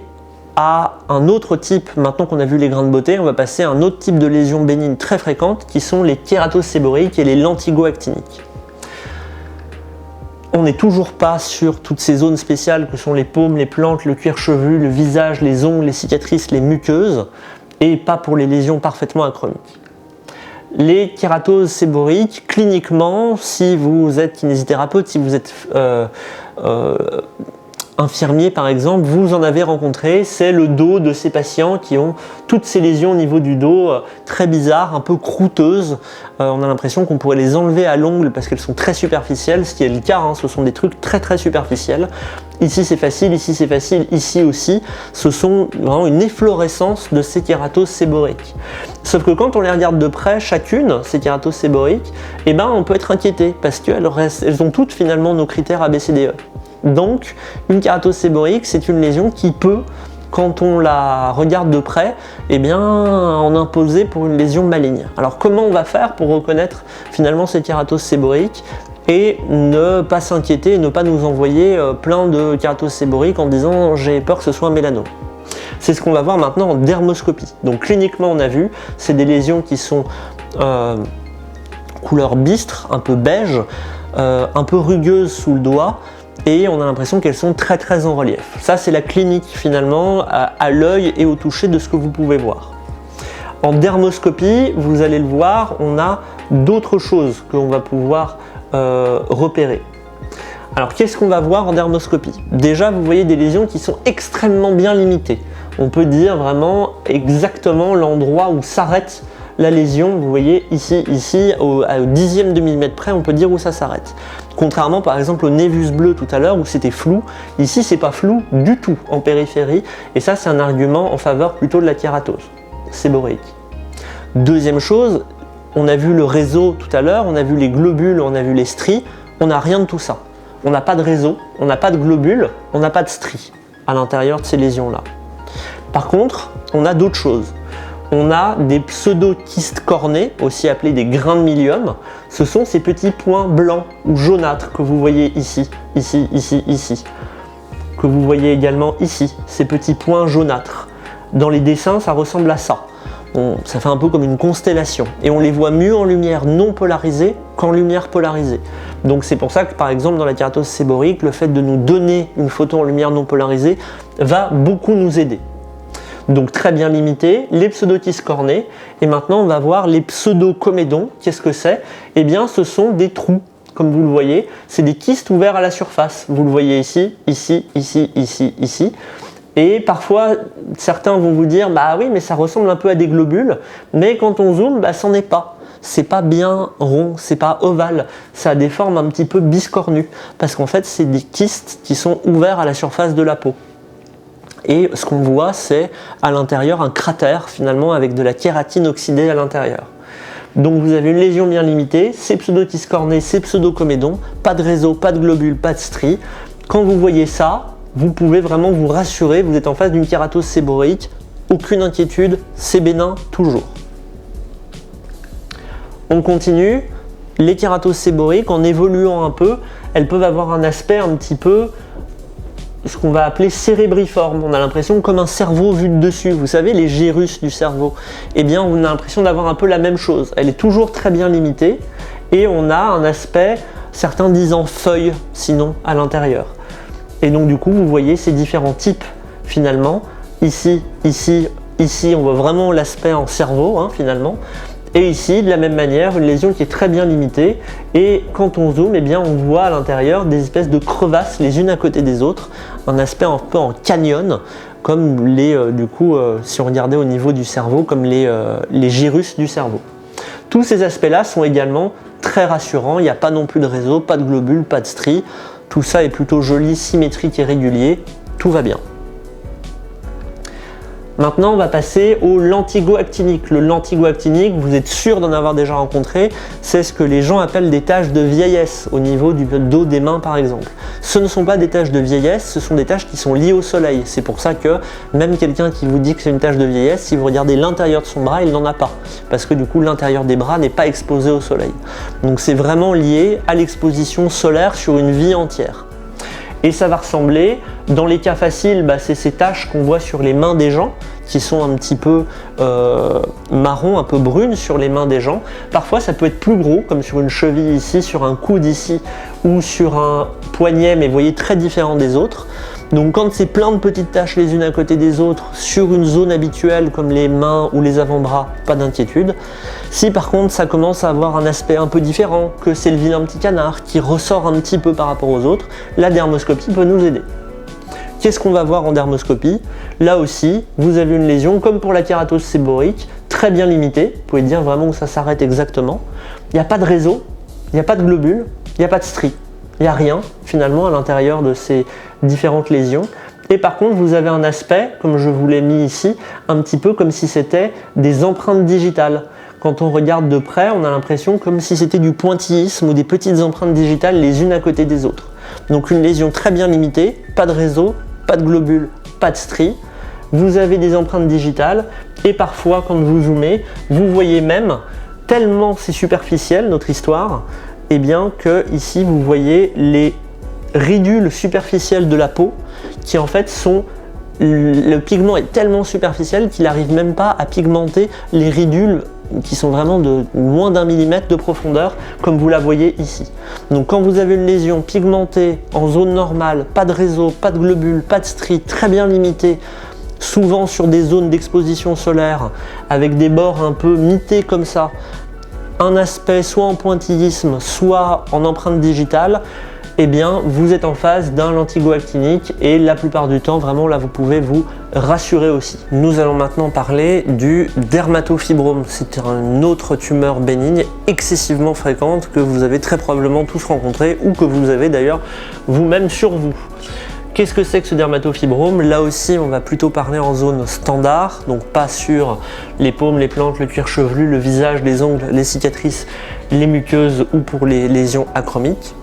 à un autre type, maintenant qu'on a vu les grains de beauté, on va passer à un autre type de lésions bénignes très fréquentes qui sont les kératoses séborrhéiques et les lentigo-actiniques. On n'est toujours pas sur toutes ces zones spéciales que sont les paumes, les plantes, le cuir chevelu, le visage, les ongles, les cicatrices, les muqueuses, et pas pour les lésions parfaitement achromiques. Les kératoses séborrhéiques, cliniquement, si vous êtes kinésithérapeute, si vous êtes infirmier par exemple, vous en avez rencontré, c'est le dos de ces patients qui ont toutes ces lésions au niveau du dos très bizarres, un peu croûteuses. On a l'impression qu'on pourrait les enlever à l'ongle parce qu'elles sont très superficielles, ce qui est le cas, ce sont des trucs très superficiels. Ici c'est facile, ici aussi. Ce sont vraiment une efflorescence de ces kératoses séborrhéiques. Sauf que quand on les regarde de près, chacune, ces kératoses séborrhéiques, on peut être inquiété parce qu'elles ont toutes finalement nos critères ABCDE. Donc, une kératose séborrhéique, c'est une lésion qui peut, quand on la regarde de près, en imposer pour une lésion maligne. Alors, comment on va faire pour reconnaître finalement ces kératoses séborrhéiques et ne pas s'inquiéter, ne pas nous envoyer plein de kératoses séborrhéiques en disant « j'ai peur que ce soit un mélanome ». C'est ce qu'on va voir maintenant en dermoscopie. Donc, cliniquement, on a vu, c'est des lésions qui sont couleur bistre, un peu beige, un peu rugueuses sous le doigt, et on a l'impression qu'elles sont très en relief. Ça c'est la clinique finalement à l'œil et au toucher de ce que vous pouvez voir. En dermoscopie, vous allez le voir, on a d'autres choses que l'on va pouvoir repérer. Alors qu'est-ce qu'on va voir en dermoscopie? Déjà vous voyez des lésions qui sont extrêmement bien limitées. On peut dire vraiment exactement l'endroit où s'arrête la lésion. Vous voyez ici au dixième de millimètre près, on peut dire où ça s'arrête. Contrairement par exemple au névus bleu tout à l'heure où c'était flou, ici c'est pas flou du tout en périphérie, et ça c'est un argument en faveur plutôt de la kératose séborrhéique. Deuxième chose, on a vu le réseau tout à l'heure, on a vu les globules, on a vu les stries, on n'a rien de tout ça. On n'a pas de réseau, on n'a pas de globules, on n'a pas de stries à l'intérieur de ces lésions-là. Par contre, on a d'autres choses. On a des pseudo-kystes cornés, aussi appelés des grains de milium. Ce sont ces petits points blancs ou jaunâtres que vous voyez ici, que vous voyez également ici, ces petits points jaunâtres. Dans les dessins, ça ressemble à ça. Ça fait un peu comme une constellation. Et on les voit mieux en lumière non polarisée qu'en lumière polarisée. Donc c'est pour ça que par exemple dans la kératose séborrhéique, le fait de nous donner une photo en lumière non polarisée va beaucoup nous aider. Donc très bien limité, les pseudokystes cornés, et maintenant on va voir les pseudocomédons. Qu'est-ce que c'est? Eh bien ce sont des trous, comme vous le voyez, c'est des kystes ouverts à la surface. Vous le voyez ici, ici. Et parfois certains vont vous dire bah oui mais ça ressemble un peu à des globules, mais quand on zoome, c'en est pas. C'est pas bien rond, c'est pas ovale, ça a des formes un petit peu biscornues, parce qu'en fait c'est des kystes qui sont ouverts à la surface de la peau. Et ce qu'on voit, c'est à l'intérieur un cratère finalement avec de la kératine oxydée à l'intérieur. Donc vous avez une lésion bien limitée, ces pseudokystes cornés, ces pseudocomédons, pas de réseau, pas de globules, pas de stries. Quand vous voyez ça, vous pouvez vraiment vous rassurer, vous êtes en face d'une kératose séborréique, aucune inquiétude, c'est bénin toujours. On continue, les kératoses séborréiques, en évoluant un peu, elles peuvent avoir un aspect un petit peu, ce qu'on va appeler cérébriforme. On a l'impression comme un cerveau vu de dessus, vous savez, les gyrus du cerveau. Eh bien, on a l'impression d'avoir un peu la même chose. Elle est toujours très bien limitée et on a un aspect, certains disent en feuille, sinon, à l'intérieur. Et donc, du coup, vous voyez ces différents types, finalement. Ici, ici, ici, on voit vraiment l'aspect en cerveau, hein, finalement. Et ici, de la même manière, une lésion qui est très bien limitée. Et quand on zoome, eh bien, on voit à l'intérieur des espèces de crevasses les unes à côté des autres. Un aspect un peu en canyon, comme les, si on regardait au niveau du cerveau, comme les gyrus du cerveau. Tous ces aspects-là sont également très rassurants. Il n'y a pas non plus de réseau, pas de globules, pas de stries. Tout ça est plutôt joli, symétrique et régulier. Tout va bien. Maintenant, on va passer au lentigo-actinique. Le lentigo-actinique, vous êtes sûr d'en avoir déjà rencontré, c'est ce que les gens appellent des taches de vieillesse au niveau du dos des mains par exemple. Ce ne sont pas des taches de vieillesse, ce sont des taches qui sont liées au soleil. C'est pour ça que même quelqu'un qui vous dit que c'est une tache de vieillesse, si vous regardez l'intérieur de son bras, il n'en a pas. Parce que du coup, l'intérieur des bras n'est pas exposé au soleil. Donc c'est vraiment lié à l'exposition solaire sur une vie entière. Et ça va ressembler, dans les cas faciles, c'est ces taches qu'on voit sur les mains des gens, qui sont un petit peu marron, un peu brunes sur les mains des gens. Parfois ça peut être plus gros, comme sur une cheville ici, sur un coude ici, ou sur un poignet, mais vous voyez très différent des autres. Donc quand c'est plein de petites taches les unes à côté des autres, sur une zone habituelle comme les mains ou les avant-bras, pas d'inquiétude. Si par contre ça commence à avoir un aspect un peu différent, que c'est le vilain petit canard qui ressort un petit peu par rapport aux autres, la dermoscopie peut nous aider. Qu'est-ce qu'on va voir en dermoscopie? Là aussi, vous avez une lésion, comme pour la kératose séborrhéique, très bien limitée. Vous pouvez dire vraiment que ça s'arrête exactement. Il n'y a pas de réseau, il n'y a pas de globules, il n'y a pas de stries. Il n'y a rien, finalement, à l'intérieur de ces différentes lésions. Et par contre, vous avez un aspect, comme je vous l'ai mis ici, un petit peu comme si c'était des empreintes digitales. Quand on regarde de près, on a l'impression comme si c'était du pointillisme ou des petites empreintes digitales les unes à côté des autres. Donc une lésion très bien limitée, pas de réseau, pas de globules, pas de stries. Vous avez des empreintes digitales et parfois quand vous zoomez, vous voyez même, tellement c'est superficiel notre histoire, eh bien que ici vous voyez les ridules superficielles de la peau qui en fait sont, le pigment est tellement superficiel qu'il n'arrive même pas à pigmenter les ridules qui sont vraiment de moins d'1 millimètre de profondeur, comme vous la voyez ici. Donc quand vous avez une lésion pigmentée en zone normale, pas de réseau, pas de globules, pas de stries, très bien limitée, souvent sur des zones d'exposition solaire, avec des bords un peu mités comme ça, un aspect soit en pointillisme, soit en empreinte digitale, eh bien vous êtes en face d'un lentigo-actinique et la plupart du temps, vraiment là vous pouvez vous rassurer aussi. Nous allons maintenant parler du dermatofibrome. C'est une autre tumeur bénigne excessivement fréquente que vous avez très probablement tous rencontré ou que vous avez d'ailleurs vous-même sur vous. Qu'est-ce que c'est que ce dermatofibrome? Là aussi, on va plutôt parler en zone standard, donc pas sur les paumes, les plantes, le cuir chevelu, le visage, les ongles, les cicatrices, les muqueuses ou pour les lésions achromiques.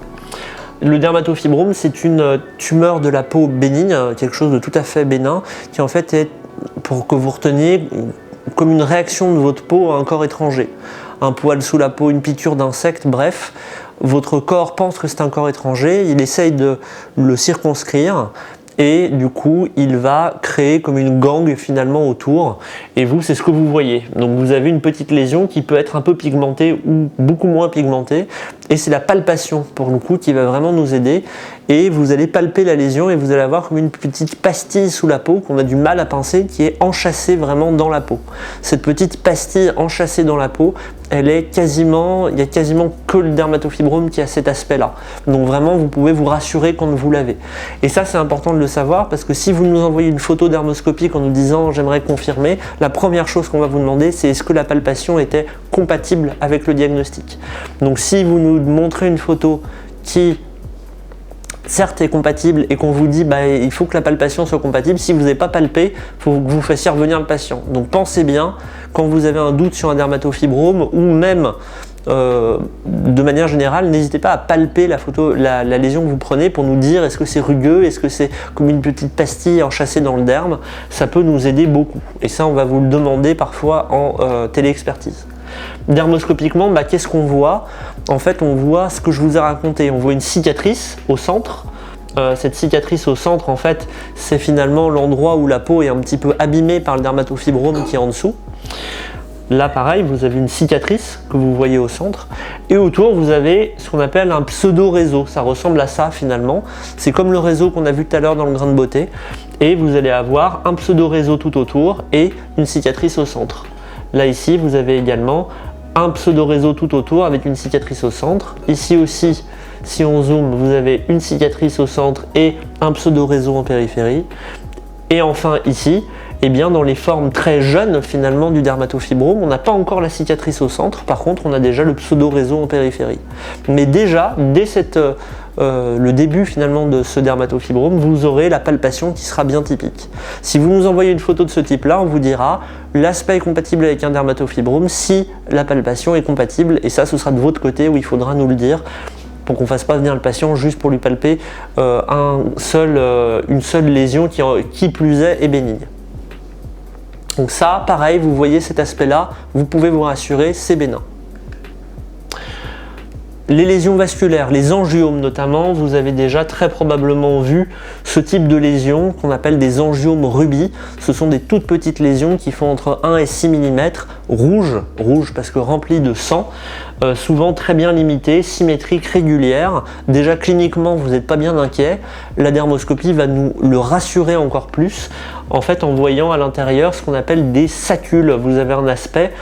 Le dermatofibrome, c'est une tumeur de la peau bénigne, quelque chose de tout à fait bénin, qui en fait est, pour que vous reteniez, comme une réaction de votre peau à un corps étranger. Un poil sous la peau, une piqûre d'insecte, bref, votre corps pense que c'est un corps étranger, il essaye de le circonscrire et du coup il va créer comme une gangue finalement autour et vous c'est ce que vous voyez. Donc vous avez une petite lésion qui peut être un peu pigmentée ou beaucoup moins pigmentée et c'est la palpation pour le coup qui va vraiment nous aider et vous allez palper la lésion et vous allez avoir comme une petite pastille sous la peau qu'on a du mal à pincer qui est enchâssée vraiment dans la peau. Cette petite pastille enchâssée dans la peau, elle est quasiment, il n'y a quasiment que le dermatofibrome qui a cet aspect-là. Donc vraiment, vous pouvez vous rassurer quand vous l'avez. Et ça, c'est important de le savoir parce que si vous nous envoyez une photo dermoscopique en nous disant « j'aimerais confirmer », la première chose qu'on va vous demander, c'est est-ce que la palpation était compatible avec le diagnostic. Donc si vous nous montrez une photo qui certes est compatible et qu'on vous dit il faut que la palpation soit compatible, si vous n'avez pas palpé, il faut que vous fassiez revenir le patient. Donc pensez bien, quand vous avez un doute sur un dermatofibrome ou même de manière générale, n'hésitez pas à palper la lésion que vous prenez pour nous dire est-ce que c'est rugueux, est-ce que c'est comme une petite pastille enchâssée dans le derme. Ça peut nous aider beaucoup. Et ça, on va vous le demander parfois en téléexpertise. Dermoscopiquement, qu'est-ce qu'on voit? En fait, on voit ce que je vous ai raconté. On voit une cicatrice au centre. Cette cicatrice au centre, en fait, c'est finalement l'endroit où la peau est un petit peu abîmée par le dermatofibrome qui est en dessous. Là, pareil, vous avez une cicatrice que vous voyez au centre. Et autour, vous avez ce qu'on appelle un pseudo-réseau. Ça ressemble à ça, finalement. C'est comme le réseau qu'on a vu tout à l'heure dans le grain de beauté. Et vous allez avoir un pseudo-réseau tout autour et une cicatrice au centre. Là, ici, vous avez également un pseudo-réseau tout autour avec une cicatrice au centre. Ici aussi, si on zoome, vous avez une cicatrice au centre et un pseudo-réseau en périphérie. Et enfin, ici, eh bien, dans les formes très jeunes finalement du dermatofibrome, on n'a pas encore la cicatrice au centre, par contre on a déjà le pseudo-réseau en périphérie. Mais déjà, dès le début finalement de ce dermatofibrome, vous aurez la palpation qui sera bien typique. Si vous nous envoyez une photo de ce type-là, on vous dira l'aspect est compatible avec un dermatofibrome si la palpation est compatible, et ça ce sera de votre côté où il faudra nous le dire, pour qu'on ne fasse pas venir le patient juste pour lui palper une seule lésion qui plus est bénigne. Donc ça, pareil, vous voyez cet aspect-là, vous pouvez vous rassurer, c'est bénin. Les lésions vasculaires, les angiomes notamment, vous avez déjà très probablement vu ce type de lésions qu'on appelle des angiomes rubis. Ce sont des toutes petites lésions qui font entre 1 et 6 mm, rouges parce que remplies de sang, souvent très bien limitées, symétriques, régulières. Déjà cliniquement, vous n'êtes pas bien inquiet. La dermoscopie va nous le rassurer encore plus, en fait en voyant à l'intérieur ce qu'on appelle des saccules. Vous avez un aspect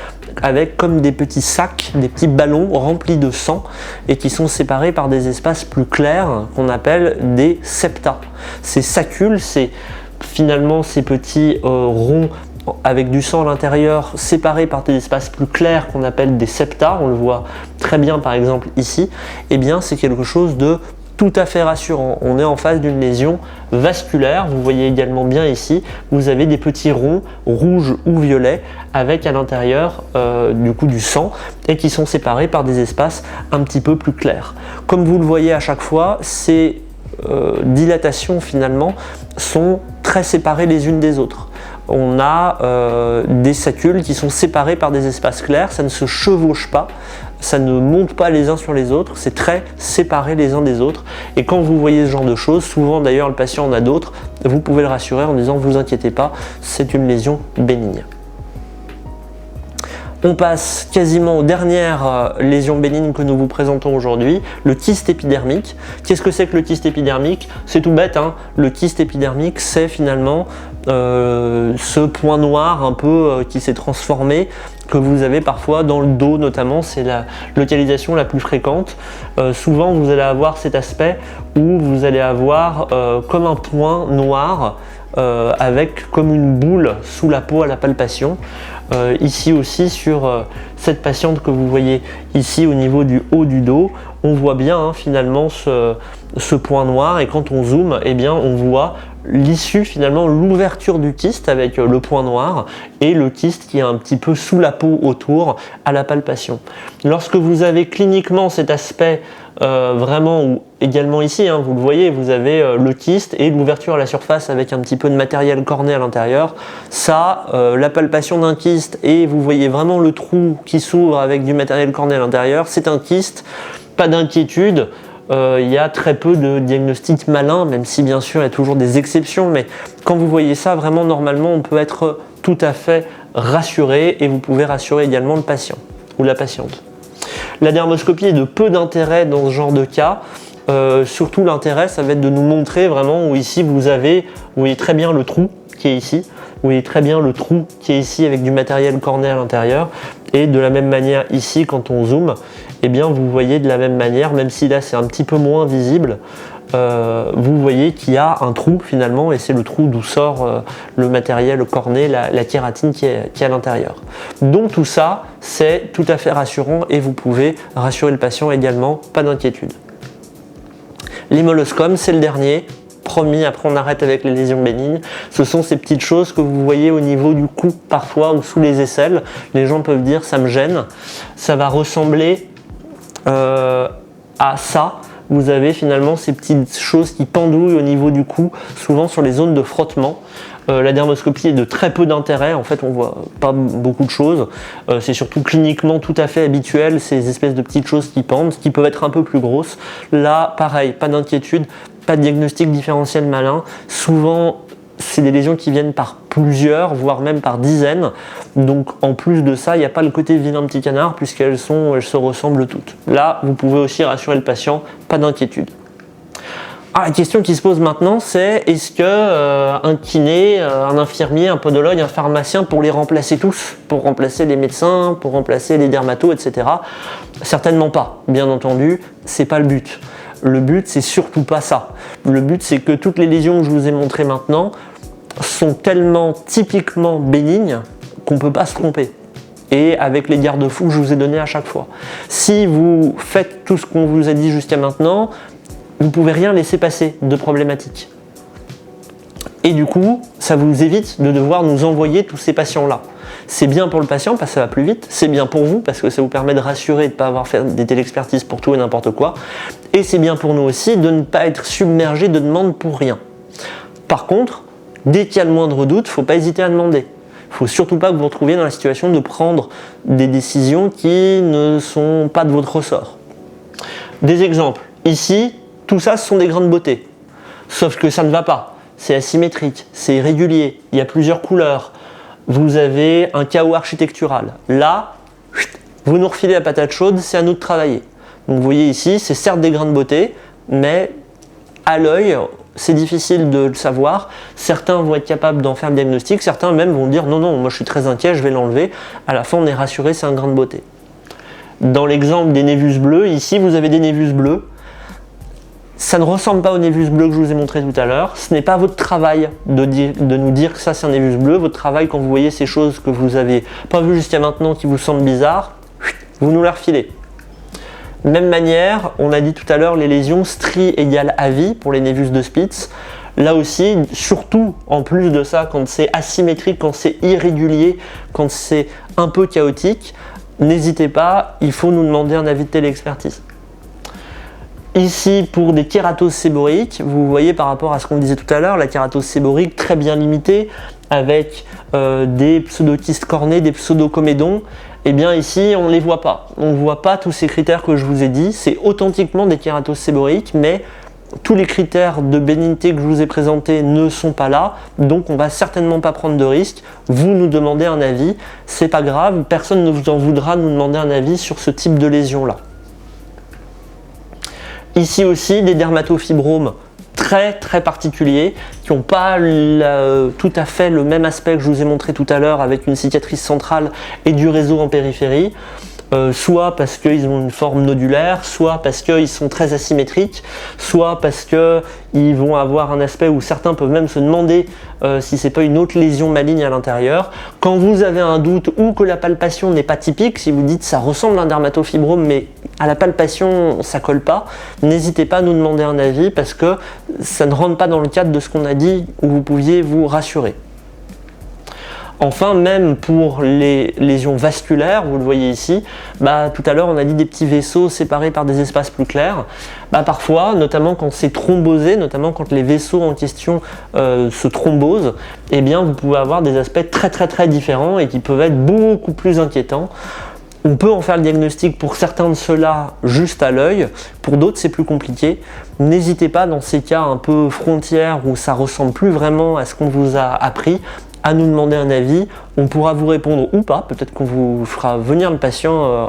avec comme des petits sacs, des petits ballons remplis de sang et qui sont séparés par des espaces plus clairs qu'on appelle des septa. Ces saccules, c'est finalement ces petits ronds avec du sang à l'intérieur séparés par des espaces plus clairs qu'on appelle des septa, on le voit très bien par exemple ici, et bien c'est quelque chose de tout à fait rassurant. On est en face d'une lésion vasculaire, vous voyez également bien ici, vous avez des petits ronds rouges ou violets avec à l'intérieur du coup du sang et qui sont séparés par des espaces un petit peu plus clairs. Comme vous le voyez à chaque fois, ces dilatations finalement sont très séparées les unes des autres. On a des saccules qui sont séparées par des espaces clairs, ça ne se chevauche pas, ça ne monte pas les uns sur les autres, c'est très séparé les uns des autres. Et quand vous voyez ce genre de choses, souvent d'ailleurs le patient en a d'autres, vous pouvez le rassurer en disant vous inquiétez pas, c'est une lésion bénigne. On passe quasiment aux dernières lésions bénignes que nous vous présentons aujourd'hui, le kyste épidermique. Qu'est-ce que c'est que le kyste épidermique? C'est tout bête, hein. Le kyste épidermique, c'est finalement ce point noir un peu qui s'est transformé, que vous avez parfois dans le dos notamment, c'est la localisation la plus fréquente. Souvent vous allez avoir cet aspect où vous allez avoir comme un point noir avec comme une boule sous la peau à la palpation. Ici aussi sur cette patiente que vous voyez ici au niveau du haut du dos, on voit bien finalement ce point noir, et quand on zoome, eh bien on voit l'issue finalement, l'ouverture du kyste avec le point noir et le kyste qui est un petit peu sous la peau autour à la palpation. Lorsque vous avez cliniquement cet aspect vraiment, ou également ici, vous le voyez, vous avez le kyste et l'ouverture à la surface avec un petit peu de matériel corné à l'intérieur. Ça, la palpation d'un kyste et vous voyez vraiment le trou qui s'ouvre avec du matériel corné à l'intérieur, c'est un kyste, pas d'inquiétude. Il y a très peu de diagnostics malins, même si bien sûr il y a toujours des exceptions, mais quand vous voyez ça, vraiment normalement on peut être tout à fait rassuré, et vous pouvez rassurer également le patient ou la patiente. La dermoscopie est de peu d'intérêt dans ce genre de cas. Surtout l'intérêt, ça va être de nous montrer vraiment où ici vous voyez très bien le trou qui est ici, vous voyez très bien le trou qui est ici avec du matériel corné à l'intérieur, et de la même manière ici quand on zoome, eh bien vous voyez de la même manière, même si là c'est un petit peu moins visible, vous voyez qu'il y a un trou finalement, et c'est le trou d'où sort le matériel corné, la kératine qui est à l'intérieur. Donc tout ça c'est tout à fait rassurant, et vous pouvez rassurer le patient également, pas d'inquiétude. L'hémoloscome, c'est le dernier, promis, après on arrête avec les lésions bénignes. Ce sont ces petites choses que vous voyez au niveau du cou parfois, ou sous les aisselles. Les gens peuvent dire ça me gêne. Ça va ressembler à ça, vous avez finalement ces petites choses qui pendouillent au niveau du cou, souvent sur les zones de frottement. La dermoscopie est de très peu d'intérêt, en fait on voit pas beaucoup de choses, c'est surtout cliniquement tout à fait habituel, ces espèces de petites choses qui pendent, qui peuvent être un peu plus grosses. Là, pareil, pas d'inquiétude, pas de diagnostic différentiel malin, souvent c'est des lésions qui viennent par plusieurs, voire même par dizaines, donc en plus de ça, il n'y a pas le côté vilain petit canard puisqu'elles se ressemblent toutes. Là, vous pouvez aussi rassurer le patient, pas d'inquiétude. Ah, la question qui se pose maintenant, c'est est-ce que un kiné, un infirmier, un podologue, un pharmacien pour les remplacer tous, pour remplacer les médecins, pour remplacer les dermatos, etc. Certainement pas, bien entendu, c'est pas le but. Le but, c'est surtout pas ça. Le but, c'est que toutes les lésions que je vous ai montrées maintenant sont tellement typiquement bénignes qu'on ne peut pas se tromper. Et avec les garde-fous que je vous ai donnés à chaque fois. Si vous faites tout ce qu'on vous a dit jusqu'à maintenant, vous ne pouvez rien laisser passer de problématique. Et du coup, ça vous évite de devoir nous envoyer tous ces patients-là. C'est bien pour le patient parce que ça va plus vite, c'est bien pour vous parce que ça vous permet de rassurer et de ne pas avoir fait des téléexpertises pour tout et n'importe quoi. Et c'est bien pour nous aussi de ne pas être submergé de demandes pour rien. Par contre, dès qu'il y a le moindre doute, il ne faut pas hésiter à demander. Il ne faut surtout pas que vous vous retrouviez dans la situation de prendre des décisions qui ne sont pas de votre ressort. Des exemples. Ici, tout ça, ce sont des grains de beauté. Sauf que ça ne va pas. C'est asymétrique, c'est irrégulier, il y a plusieurs couleurs. Vous avez un chaos architectural. Là, vous nous refilez la patate chaude, c'est à nous de travailler. Donc vous voyez ici, c'est certes des grains de beauté, mais à l'œil, c'est difficile de le savoir. Certains vont être capables d'en faire le diagnostic, certains même vont dire non, moi je suis très inquiet, je vais l'enlever. À la fin, on est rassuré, c'est un grain de beauté. Dans l'exemple des névus bleus, ici vous avez des névus bleus. Ça ne ressemble pas au névus bleu que je vous ai montré tout à l'heure. Ce n'est pas votre travail de nous dire que ça c'est un névus bleu. Votre travail, quand vous voyez ces choses que vous n'avez pas vues jusqu'à maintenant qui vous semblent bizarres, vous nous les refilez. Même manière, on a dit tout à l'heure les lésions stries égale avis pour les névus de Spitz. Là aussi, surtout en plus de ça, quand c'est asymétrique, quand c'est irrégulier, quand c'est un peu chaotique, n'hésitez pas, il faut nous demander un avis de téléexpertise. Ici, pour des kératoses séboriques, vous voyez par rapport à ce qu'on disait tout à l'heure, la kératose séborique très bien limitée, avec des pseudokystes cornés, des pseudocomédons, et bien ici, on ne les voit pas. On ne voit pas tous ces critères que je vous ai dit, c'est authentiquement des kératoses séboriques, mais tous les critères de bénignité que je vous ai présentés ne sont pas là, donc on ne va certainement pas prendre de risque. Vous nous demandez un avis, c'est pas grave, personne ne vous en voudra de nous demander un avis sur ce type de lésion-là. Ici aussi, des dermatofibromes très très particuliers qui n'ont pas tout à fait le même aspect que je vous ai montré tout à l'heure avec une cicatrice centrale et du réseau en périphérie. Soit parce qu'ils ont une forme nodulaire, soit parce qu'ils sont très asymétriques, soit parce qu'ils vont avoir un aspect où certains peuvent même se demander si c'est pas une autre lésion maligne à l'intérieur. Quand vous avez un doute ou que la palpation n'est pas typique, si vous dites ça ressemble à un dermatofibrome mais à la palpation ça colle pas, n'hésitez pas à nous demander un avis parce que ça ne rentre pas dans le cadre de ce qu'on a dit où vous pouviez vous rassurer. Enfin, même pour les lésions vasculaires, vous le voyez ici, tout à l'heure on a dit des petits vaisseaux séparés par des espaces plus clairs. Parfois, notamment quand c'est thrombosé, notamment quand les vaisseaux en question se thrombosent, eh bien vous pouvez avoir des aspects très très très différents et qui peuvent être beaucoup plus inquiétants. On peut en faire le diagnostic pour certains de ceux-là juste à l'œil, pour d'autres c'est plus compliqué. N'hésitez pas dans ces cas un peu frontières où ça ressemble plus vraiment à ce qu'on vous a appris, à nous demander un avis, on pourra vous répondre ou pas, peut-être qu'on vous fera venir le patient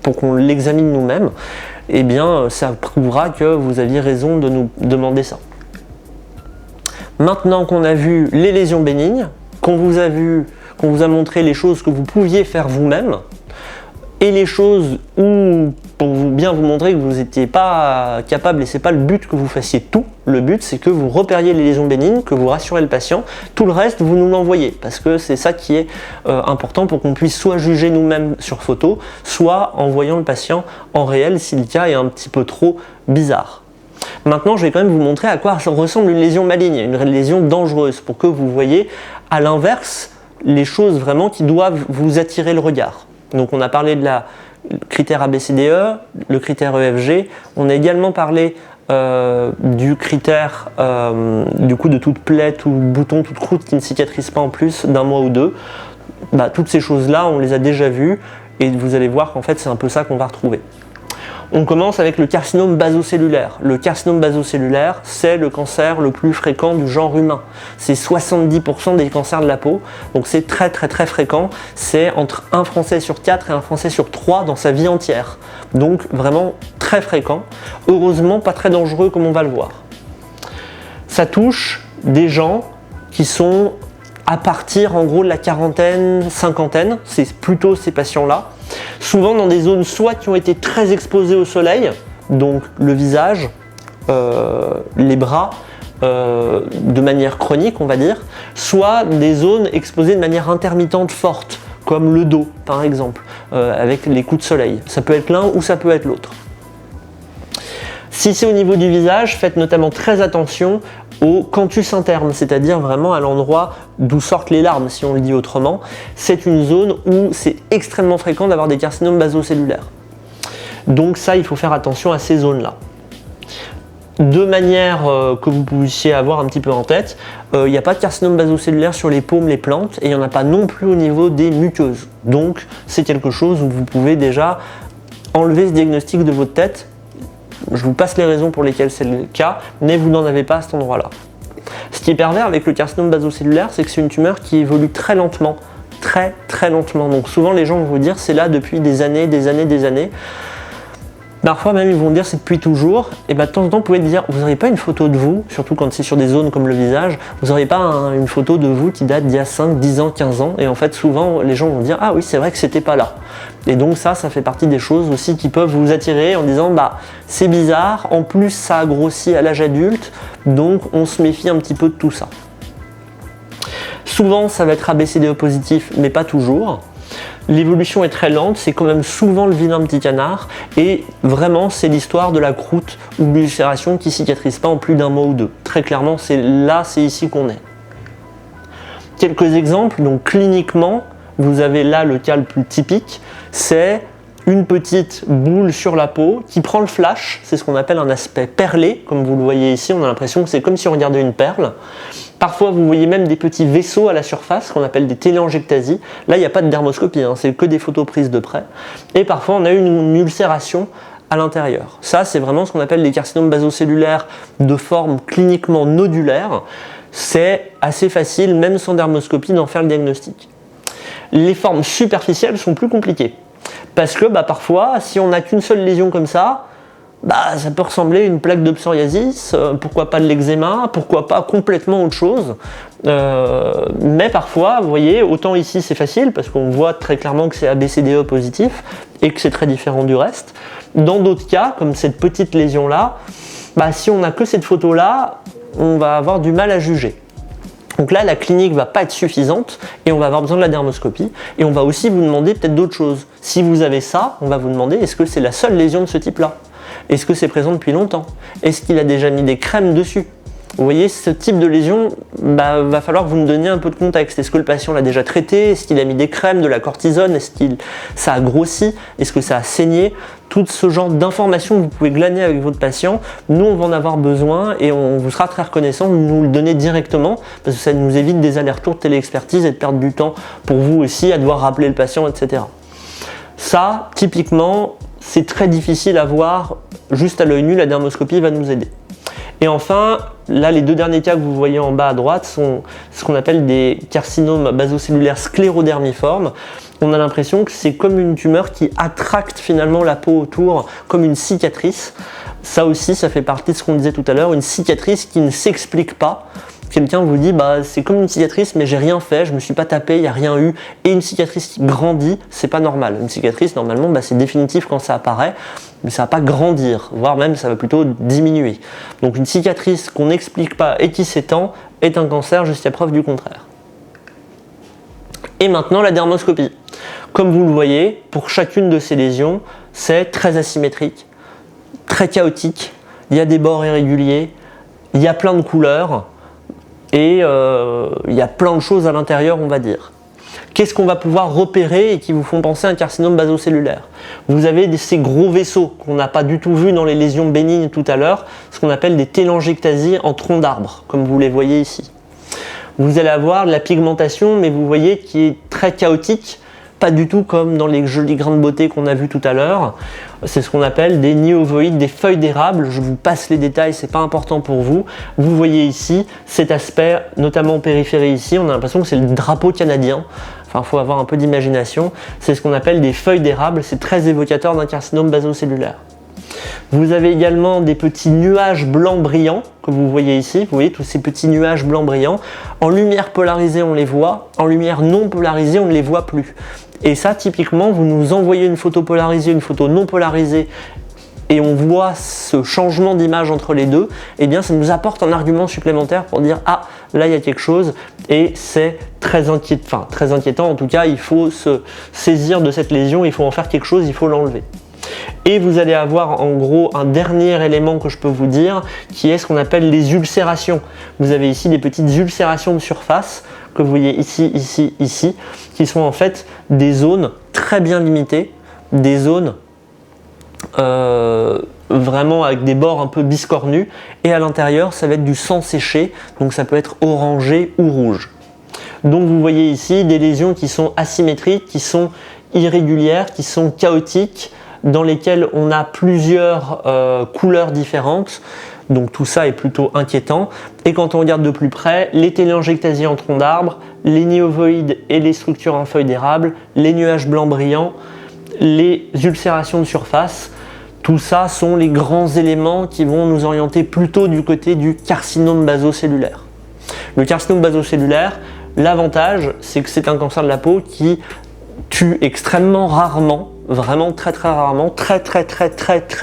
pour qu'on l'examine nous-mêmes, et bien ça prouvera que vous aviez raison de nous demander ça. Maintenant qu'on a vu les lésions bénignes, qu'on vous a montré les choses que vous pouviez faire vous-même, et les choses où, pour bien vous montrer que vous n'étiez pas capable, et c'est pas le but que vous fassiez tout, le but c'est que vous repériez les lésions bénignes, que vous rassurez le patient, tout le reste vous nous l'envoyez, parce que c'est ça qui est important pour qu'on puisse soit juger nous-mêmes sur photo, soit en voyant le patient en réel si le cas est un petit peu trop bizarre. Maintenant je vais quand même vous montrer à quoi ressemble une lésion maligne, une lésion dangereuse, pour que vous voyez à l'inverse les choses vraiment qui doivent vous attirer le regard. Donc on a parlé de la critère ABCDE, le critère EFG. On a également parlé du critère du coup de toute plaie, tout bouton, toute croûte qui ne cicatrise pas en plus d'un mois ou deux. Toutes ces choses-là, on les a déjà vues et vous allez voir qu'en fait c'est un peu ça qu'on va retrouver. On commence avec le carcinome basocellulaire. Le carcinome basocellulaire, c'est le cancer le plus fréquent du genre humain. C'est 70% des cancers de la peau, donc c'est très fréquent. C'est entre un Français sur 4 et un Français sur 3 dans sa vie entière. Donc vraiment très fréquent. Heureusement pas très dangereux comme on va le voir. Ça touche des gens qui sont à partir en gros de la quarantaine, cinquantaine, c'est plutôt ces patients-là. Souvent dans des zones soit qui ont été très exposées au soleil, donc le visage, les bras, de manière chronique on va dire, soit des zones exposées de manière intermittente forte, comme le dos par exemple, avec les coups de soleil. Ça peut être l'un ou ça peut être l'autre. Si c'est au niveau du visage, faites notamment très attention au canthus interne, c'est-à-dire vraiment à l'endroit d'où sortent les larmes, si on le dit autrement. C'est une zone où c'est extrêmement fréquent d'avoir des carcinomes basocellulaires. Donc ça, il faut faire attention à ces zones-là. De manière que vous puissiez avoir un petit peu en tête, il n'y a pas de carcinome basocellulaire sur les paumes, les plantes, et il n'y en a pas non plus au niveau des muqueuses. Donc c'est quelque chose où vous pouvez déjà enlever ce diagnostic de votre tête. Je vous passe les raisons pour lesquelles c'est le cas, mais vous n'en avez pas à cet endroit-là. Ce qui est pervers avec le carcinome basocellulaire, c'est que c'est une tumeur qui évolue très lentement. Très lentement. Donc souvent les gens vont vous dire c'est là depuis des années. Parfois même ils vont dire c'est depuis toujours. Et de temps en temps vous pouvez dire vous n'auriez pas une photo de vous, surtout quand c'est sur des zones comme le visage, vous n'auriez pas une photo de vous qui date d'il y a 5, 10 ans, 15 ans. Et en fait souvent les gens vont dire ah oui c'est vrai que c'était pas là. Et donc ça fait partie des choses aussi qui peuvent vous attirer en disant c'est bizarre, en plus ça a grossi à l'âge adulte, donc on se méfie un petit peu de tout ça. Souvent ça va être ABCDE positif, mais pas toujours. L'évolution est très lente, c'est quand même souvent le vilain petit canard, et vraiment c'est l'histoire de la croûte ou de l'ulcération qui cicatrise pas en plus d'un mois ou deux. Très clairement c'est ici qu'on est. Quelques exemples, donc cliniquement, vous avez là le cas le plus typique, c'est une petite boule sur la peau qui prend le flash, c'est ce qu'on appelle un aspect perlé, comme vous le voyez ici, on a l'impression que c'est comme si on regardait une perle. Parfois vous voyez même des petits vaisseaux à la surface qu'on appelle des téléangiectasies. Là il n'y a pas de dermoscopie, c'est que des photos prises de près. Et parfois on a une ulcération à l'intérieur. Ça c'est vraiment ce qu'on appelle les carcinomes basocellulaires de forme cliniquement nodulaire. C'est assez facile, même sans dermoscopie, d'en faire le diagnostic. Les formes superficielles sont plus compliquées. Parce que parfois, si on n'a qu'une seule lésion comme ça peut ressembler à une plaque de psoriasis, pourquoi pas de l'eczéma, pourquoi pas complètement autre chose. Mais parfois, vous voyez, autant ici c'est facile, parce qu'on voit très clairement que c'est ABCDE positif, et que c'est très différent du reste. Dans d'autres cas, comme cette petite lésion-là, si on n'a que cette photo-là, on va avoir du mal à juger. Donc là, la clinique va pas être suffisante et on va avoir besoin de la dermoscopie. Et on va aussi vous demander peut-être d'autres choses. Si vous avez ça, on va vous demander est-ce que c'est la seule lésion de ce type-là? Est-ce que c'est présent depuis longtemps? Est-ce qu'il a déjà mis des crèmes dessus? Vous voyez, ce type de lésion, va falloir que vous me donniez un peu de contexte. Est-ce que le patient l'a déjà traité? Est-ce qu'il a mis des crèmes, de la cortisone? Est-ce que ça a grossi? Est-ce que ça a saigné? Tout ce genre d'informations que vous pouvez glaner avec votre patient, nous on va en avoir besoin et on vous sera très reconnaissant de nous le donner directement parce que ça nous évite des allers-retours de téléexpertise et de perdre du temps pour vous aussi à devoir rappeler le patient, etc. Ça, typiquement, c'est très difficile à voir juste à l'œil nu, la dermoscopie va nous aider. Et enfin, là les deux derniers cas que vous voyez en bas à droite sont ce qu'on appelle des carcinomes basocellulaires sclérodermiformes. On a l'impression que c'est comme une tumeur qui attracte finalement la peau autour, comme une cicatrice. Ça aussi, ça fait partie de ce qu'on disait tout à l'heure, une cicatrice qui ne s'explique pas. Quelqu'un vous dit c'est comme une cicatrice mais j'ai rien fait, je me suis pas tapé, il n'y a rien eu, et une cicatrice qui grandit, c'est pas normal. Une cicatrice normalement c'est définitif quand ça apparaît, mais ça va pas grandir, voire même ça va plutôt diminuer. Donc une cicatrice qu'on n'explique pas et qui s'étend est un cancer jusqu'à preuve du contraire. Et maintenant la dermoscopie. Comme vous le voyez, pour chacune de ces lésions, c'est très asymétrique, très chaotique, il y a des bords irréguliers, il y a plein de couleurs, et il y a plein de choses à l'intérieur, on va dire. Qu'est-ce qu'on va pouvoir repérer et qui vous font penser à un carcinome basocellulaire? Vous avez ces gros vaisseaux qu'on n'a pas du tout vus dans les lésions bénignes tout à l'heure, ce qu'on appelle des télangiectasies en tronc d'arbre, comme vous les voyez ici. Vous allez avoir de la pigmentation, mais vous voyez qui est très chaotique, pas du tout comme dans les jolis grains de beauté qu'on a vus tout à l'heure. C'est ce qu'on appelle des niovoïdes, des feuilles d'érable. Je vous passe les détails, c'est pas important pour vous. Vous voyez ici cet aspect, notamment en périphérie ici, on a l'impression que c'est le drapeau canadien. Enfin, il faut avoir un peu d'imagination. C'est ce qu'on appelle des feuilles d'érable, c'est très évocateur d'un carcinome basocellulaire. Vous avez également des petits nuages blancs brillants que vous voyez ici. Vous voyez tous ces petits nuages blancs brillants. En lumière polarisée, on les voit. En lumière non polarisée, on ne les voit plus. Et ça, typiquement, vous nous envoyez une photo polarisée, une photo non polarisée, et on voit ce changement d'image entre les deux, eh bien ça nous apporte un argument supplémentaire pour dire ah, là il y a quelque chose, et c'est très inquiétant, en tout cas il faut se saisir de cette lésion, il faut en faire quelque chose, il faut l'enlever. Et vous allez avoir en gros un dernier élément que je peux vous dire, qui est ce qu'on appelle les ulcérations. Vous avez ici des petites ulcérations de surface, que vous voyez ici, ici, ici, qui sont en fait des zones très bien limitées, des zones vraiment avec des bords un peu biscornus, et à l'intérieur ça va être du sang séché, donc ça peut être orangé ou rouge. Donc vous voyez ici des lésions qui sont asymétriques, qui sont irrégulières, qui sont chaotiques, dans lesquelles on a plusieurs couleurs différentes. Donc tout ça est plutôt inquiétant. Et quand on regarde de plus près, les télangiectasies en tronc d'arbre, les niovoïdes et les structures en feuilles d'érable, les nuages blancs brillants, les ulcérations de surface, tout ça sont les grands éléments qui vont nous orienter plutôt du côté du carcinome basocellulaire. Le carcinome basocellulaire, l'avantage, c'est que c'est un cancer de la peau qui tue extrêmement rarement, vraiment très rarement, très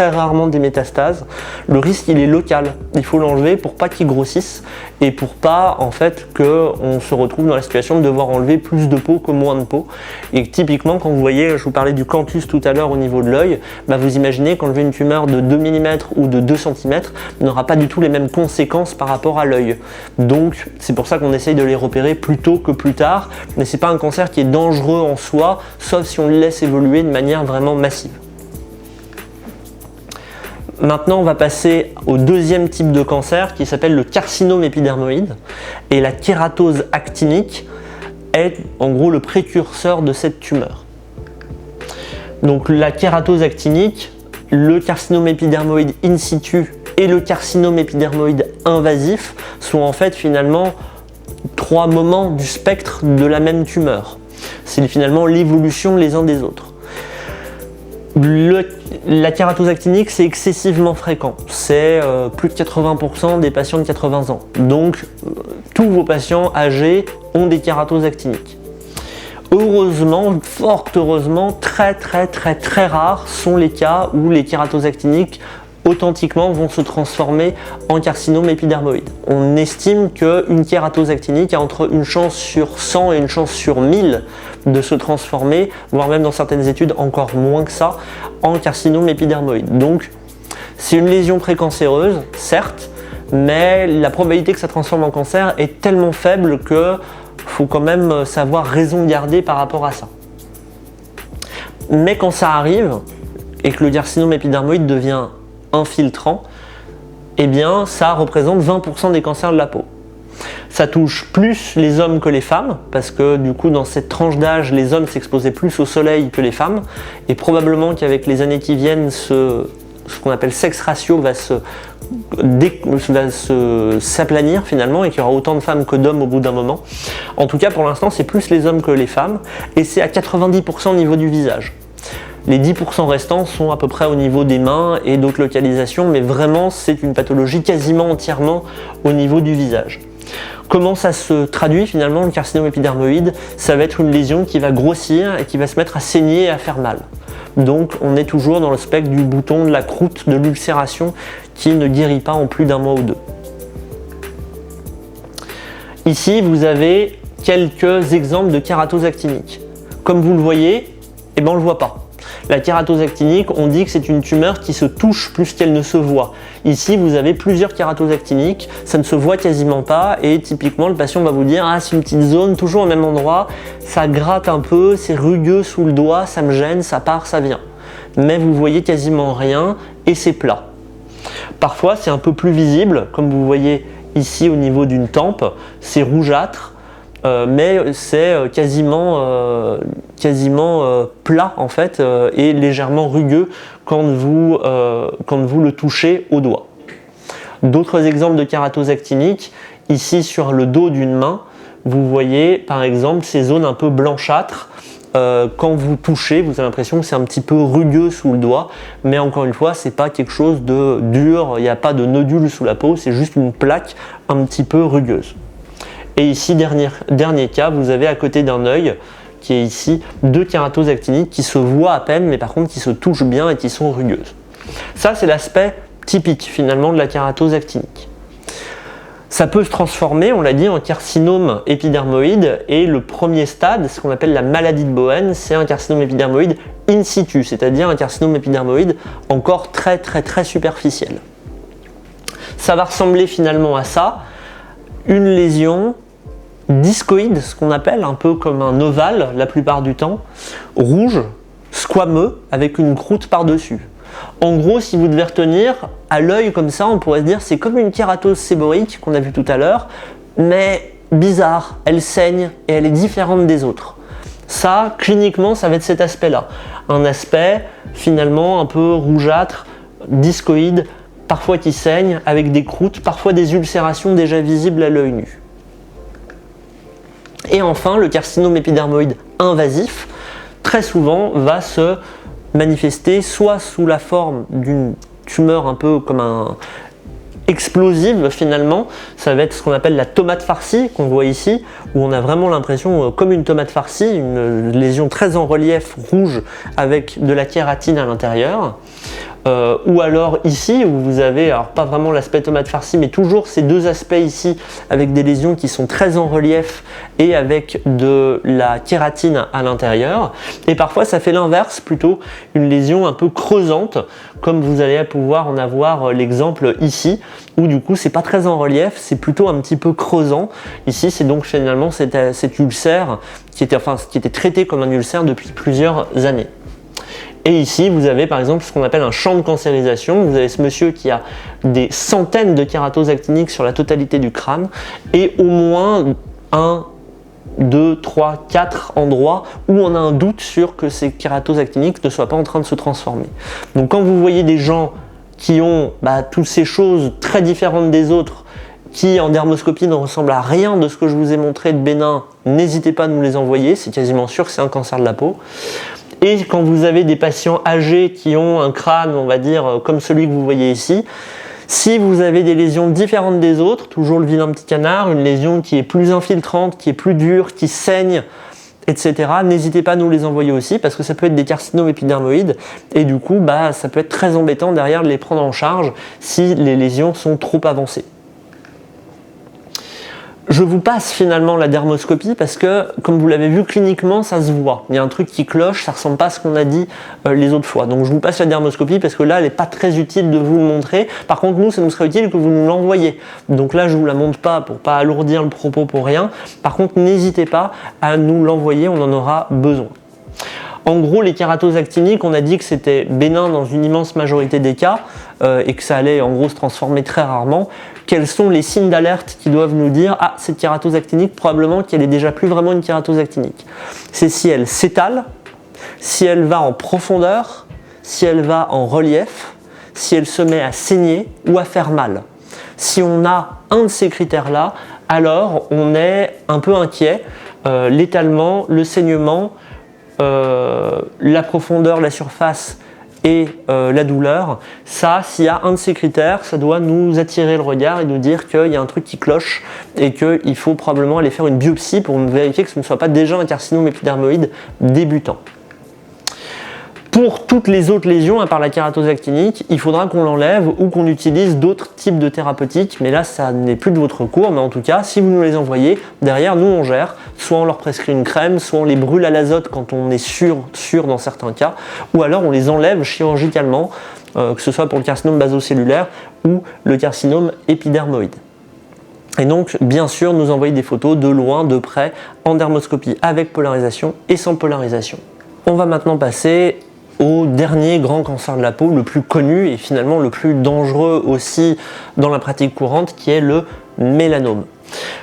rarement des métastases. Le risque il est local, il faut l'enlever pour pas qu'il grossisse et pour pas en fait qu'on se retrouve dans la situation de devoir enlever plus de peau que moins de peau. Et typiquement quand vous voyez, je vous parlais du canthus tout à l'heure au niveau de l'œil, bah vous imaginez qu'enlever une tumeur de 2 mm ou de 2 cm n'aura pas du tout les mêmes conséquences par rapport à l'œil. Donc c'est pour ça qu'on essaye de les repérer plus tôt que plus tard, mais c'est pas un cancer qui est dangereux en soi, sauf si on le laisse évoluer de manière vraiment massive. Maintenant, on va passer au deuxième type de cancer qui s'appelle le carcinome épidermoïde. Et la kératose actinique est en gros le précurseur de cette tumeur. Donc la kératose actinique, le carcinome épidermoïde in situ et le carcinome épidermoïde invasif sont en fait finalement trois moments du spectre de la même tumeur. C'est finalement l'évolution les uns des autres. La kératose actinique, c'est excessivement fréquent. C'est plus de 80% des patients de 80 ans. Donc, tous vos patients âgés ont des kératoses actiniques. Heureusement, fort heureusement, très rares sont les cas où les kératoses actiniques authentiquement vont se transformer en carcinome épidermoïde. On estime qu'une kératose actinique a entre une chance sur 100 et une chance sur 1000 de se transformer, voire même dans certaines études encore moins que ça, en carcinome épidermoïde. Donc c'est une lésion précancéreuse, certes, mais la probabilité que ça transforme en cancer est tellement faible que faut quand même savoir raison garder par rapport à ça. Mais quand ça arrive, et que le carcinome épidermoïde devient infiltrant, eh bien ça représente 20% des cancers de la peau. Ça touche plus les hommes que les femmes, parce que du coup dans cette tranche d'âge, les hommes s'exposaient plus au soleil que les femmes, et probablement qu'avec les années qui viennent, ce qu'on appelle sex ratio va s'aplanir finalement, et qu'il y aura autant de femmes que d'hommes au bout d'un moment. En tout cas pour l'instant c'est plus les hommes que les femmes, et c'est à 90% au niveau du visage. Les 10% restants sont à peu près au niveau des mains et d'autres localisations, mais vraiment c'est une pathologie quasiment entièrement au niveau du visage. Comment ça se traduit finalement le carcinome épidermoïde? Ça va être une lésion qui va grossir et qui va se mettre à saigner et à faire mal. Donc on est toujours dans le spectre du bouton, de la croûte, de l'ulcération qui ne guérit pas en plus d'un mois ou deux. Ici vous avez quelques exemples de kératose actinique. Comme vous le voyez, eh ben on ne le voit pas. La kératose actinique, on dit que c'est une tumeur qui se touche plus qu'elle ne se voit. Ici, vous avez plusieurs kératoses actiniques, ça ne se voit quasiment pas et typiquement le patient va vous dire « Ah, c'est une petite zone, toujours au même endroit, ça gratte un peu, c'est rugueux sous le doigt, ça me gêne, ça part, ça vient. » Mais vous voyez quasiment rien et c'est plat. Parfois, c'est un peu plus visible, comme vous voyez ici au niveau d'une tempe, c'est rougeâtre, mais c'est quasiment plat en fait et légèrement rugueux quand vous le touchez au doigt. D'autres exemples de kératose actinique, ici sur le dos d'une main, vous voyez par exemple ces zones un peu blanchâtres. Quand vous touchez, vous avez l'impression que c'est un petit peu rugueux sous le doigt, mais encore une fois, c'est pas quelque chose de dur, il n'y a pas de nodule sous la peau, c'est juste une plaque un petit peu rugueuse. Et ici, dernier cas, vous avez à côté d'un œil, qui est ici, deux kératoses actiniques qui se voient à peine, mais par contre qui se touchent bien et qui sont rugueuses. Ça, c'est l'aspect typique finalement de la kératose actinique. Ça peut se transformer, on l'a dit, en carcinome épidermoïde et le premier stade, ce qu'on appelle la maladie de Bowen, c'est un carcinome épidermoïde in situ, c'est-à-dire un carcinome épidermoïde encore très superficiel. Ça va ressembler finalement à ça, une lésion discoïde, ce qu'on appelle un peu comme un ovale la plupart du temps, rouge, squameux, avec une croûte par-dessus. En gros, si vous devez retenir, à l'œil comme ça, on pourrait se dire c'est comme une kératose séborique qu'on a vu tout à l'heure, mais bizarre, elle saigne et elle est différente des autres. Ça, cliniquement, ça va être cet aspect-là. Un aspect finalement un peu rougeâtre, discoïde, parfois qui saigne, avec des croûtes, parfois des ulcérations déjà visibles à l'œil nu. Et enfin, le carcinome épidermoïde invasif, très souvent, va se manifester soit sous la forme d'une tumeur un peu comme un explosive finalement, ça va être ce qu'on appelle la tomate farcie qu'on voit ici, où on a vraiment l'impression comme une tomate farcie, une lésion très en relief rouge avec de la kératine à l'intérieur. Ou alors ici où vous avez, alors pas vraiment l'aspect tomate farcie, mais toujours ces deux aspects ici avec des lésions qui sont très en relief et avec de la kératine à l'intérieur. Et parfois ça fait l'inverse, plutôt une lésion un peu creusante, comme vous allez pouvoir en avoir l'exemple ici, où du coup c'est pas très en relief, c'est plutôt un petit peu creusant. Ici c'est donc finalement cet ulcère qui était traité comme un ulcère depuis plusieurs années. Et ici, vous avez par exemple ce qu'on appelle un champ de cancérisation. Vous avez ce monsieur qui a des centaines de kératoses actiniques sur la totalité du crâne et au moins 1, 2, 3, 4 endroits où on a un doute sur que ces kératoses actiniques ne soient pas en train de se transformer. Donc quand vous voyez des gens qui ont toutes ces choses très différentes des autres, qui en dermoscopie ne ressemblent à rien de ce que je vous ai montré de bénin, n'hésitez pas à nous les envoyer, c'est quasiment sûr que c'est un cancer de la peau. Et quand vous avez des patients âgés qui ont un crâne, on va dire, comme celui que vous voyez ici, si vous avez des lésions différentes des autres, toujours le vilain petit canard, une lésion qui est plus infiltrante, qui est plus dure, qui saigne, etc., n'hésitez pas à nous les envoyer aussi, parce que ça peut être des carcinomes épidermoïdes, et du coup, ça peut être très embêtant derrière de les prendre en charge si les lésions sont trop avancées. Je vous passe finalement la dermoscopie parce que, comme vous l'avez vu, cliniquement, ça se voit. Il y a un truc qui cloche, ça ressemble pas à ce qu'on a dit les autres fois. Donc je vous passe la dermoscopie parce que là, elle n'est pas très utile de vous le montrer. Par contre, nous, ça nous serait utile que vous nous l'envoyiez. Donc là, je vous la montre pas pour pas alourdir le propos pour rien. Par contre, n'hésitez pas à nous l'envoyer, on en aura besoin. En gros, les kératoses actiniques, on a dit que c'était bénin dans une immense majorité des cas et que ça allait en gros se transformer très rarement. Quels sont les signes d'alerte qui doivent nous dire « Ah, cette kératose actinique, probablement qu'elle est déjà plus vraiment une kératose actinique ». C'est si elle s'étale, si elle va en profondeur, si elle va en relief, si elle se met à saigner ou à faire mal. Si on a un de ces critères-là, alors on est un peu inquiet. L'étalement, le saignement, la profondeur, la surface et la douleur, ça, s'il y a un de ces critères, ça doit nous attirer le regard et nous dire qu'il y a un truc qui cloche et qu'il faut probablement aller faire une biopsie pour vérifier que ce ne soit pas déjà un carcinome épidermoïde débutant. Pour toutes les autres lésions, à part la kératose actinique, il faudra qu'on l'enlève ou qu'on utilise d'autres types de thérapeutiques, mais là ça n'est plus de votre cours, mais en tout cas, si vous nous les envoyez, derrière nous on gère, soit on leur prescrit une crème, soit on les brûle à l'azote quand on est sûr dans certains cas, ou alors on les enlève chirurgicalement, que ce soit pour le carcinome basocellulaire ou le carcinome épidermoïde. Et donc, bien sûr, nous envoyer des photos de loin, de près, en dermoscopie avec polarisation et sans polarisation. On va maintenant passer au dernier grand cancer de la peau, le plus connu et finalement le plus dangereux aussi dans la pratique courante, qui est le mélanome.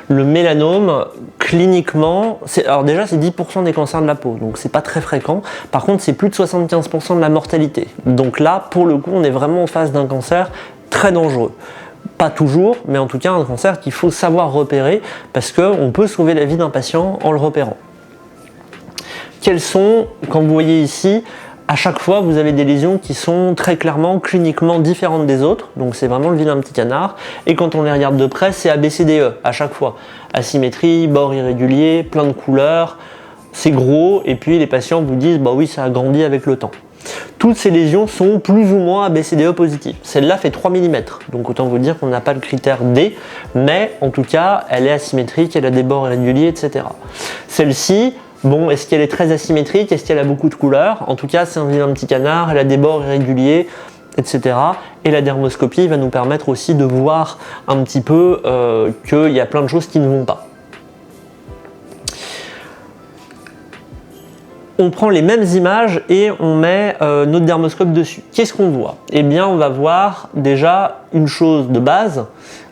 Le mélanome, cliniquement, alors déjà c'est 10% des cancers de la peau, donc c'est pas très fréquent. Par contre, c'est plus de 75% de la mortalité. Donc là, pour le coup, on est vraiment en face d'un cancer très dangereux. Pas toujours, mais en tout cas un cancer qu'il faut savoir repérer parce qu'on peut sauver la vie d'un patient en le repérant. Quels sont, comme vous voyez ici, à chaque fois, vous avez des lésions qui sont très clairement, cliniquement différentes des autres. Donc c'est vraiment le vilain petit canard. Et quand on les regarde de près, c'est ABCDE à chaque fois. Asymétrie, bords irréguliers, plein de couleurs, c'est gros. Et puis les patients vous disent, bah oui, ça a grandi avec le temps. Toutes ces lésions sont plus ou moins ABCDE positives. Celle-là fait 3 mm. Donc autant vous dire qu'on n'a pas le critère D. Mais en tout cas, elle est asymétrique, elle a des bords irréguliers, etc. Celle-ci, bon, est-ce qu'elle est très asymétrique? Est-ce qu'elle a beaucoup de couleurs? En tout cas, c'est un vilain petit canard, elle a des bords irréguliers, etc. Et la dermoscopie va nous permettre aussi de voir un petit peu qu'il y a plein de choses qui ne vont pas. On prend les mêmes images et on met notre dermoscope dessus. Qu'est-ce qu'on voit? Eh bien, on va voir déjà une chose de base,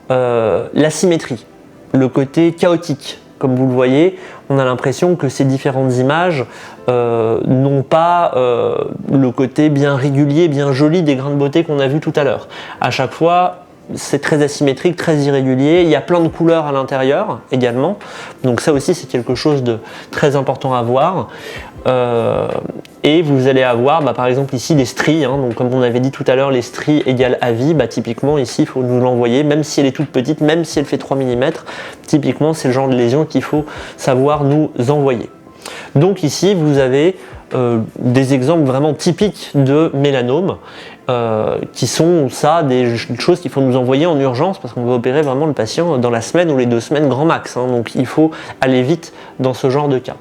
la symétrie, le côté chaotique. Comme vous le voyez, on a l'impression que ces différentes images n'ont pas le côté bien régulier, bien joli des grains de beauté qu'on a vu tout à l'heure. À chaque fois, c'est très asymétrique, très irrégulier. Il y a plein de couleurs à l'intérieur également. Donc ça aussi, c'est quelque chose de très important à voir. Et vous allez avoir, par exemple ici, des stries. Donc comme on avait dit tout à l'heure, les stries égale avis. Typiquement ici, il faut nous l'envoyer, même si elle est toute petite, même si elle fait 3 mm. Typiquement, c'est le genre de lésion qu'il faut savoir nous envoyer. Donc ici, vous avez des exemples vraiment typiques de mélanome qui sont ça, des choses qu'il faut nous envoyer en urgence parce qu'on va opérer vraiment le patient dans la semaine ou les 2 semaines grand max. Donc il faut aller vite dans ce genre de cas.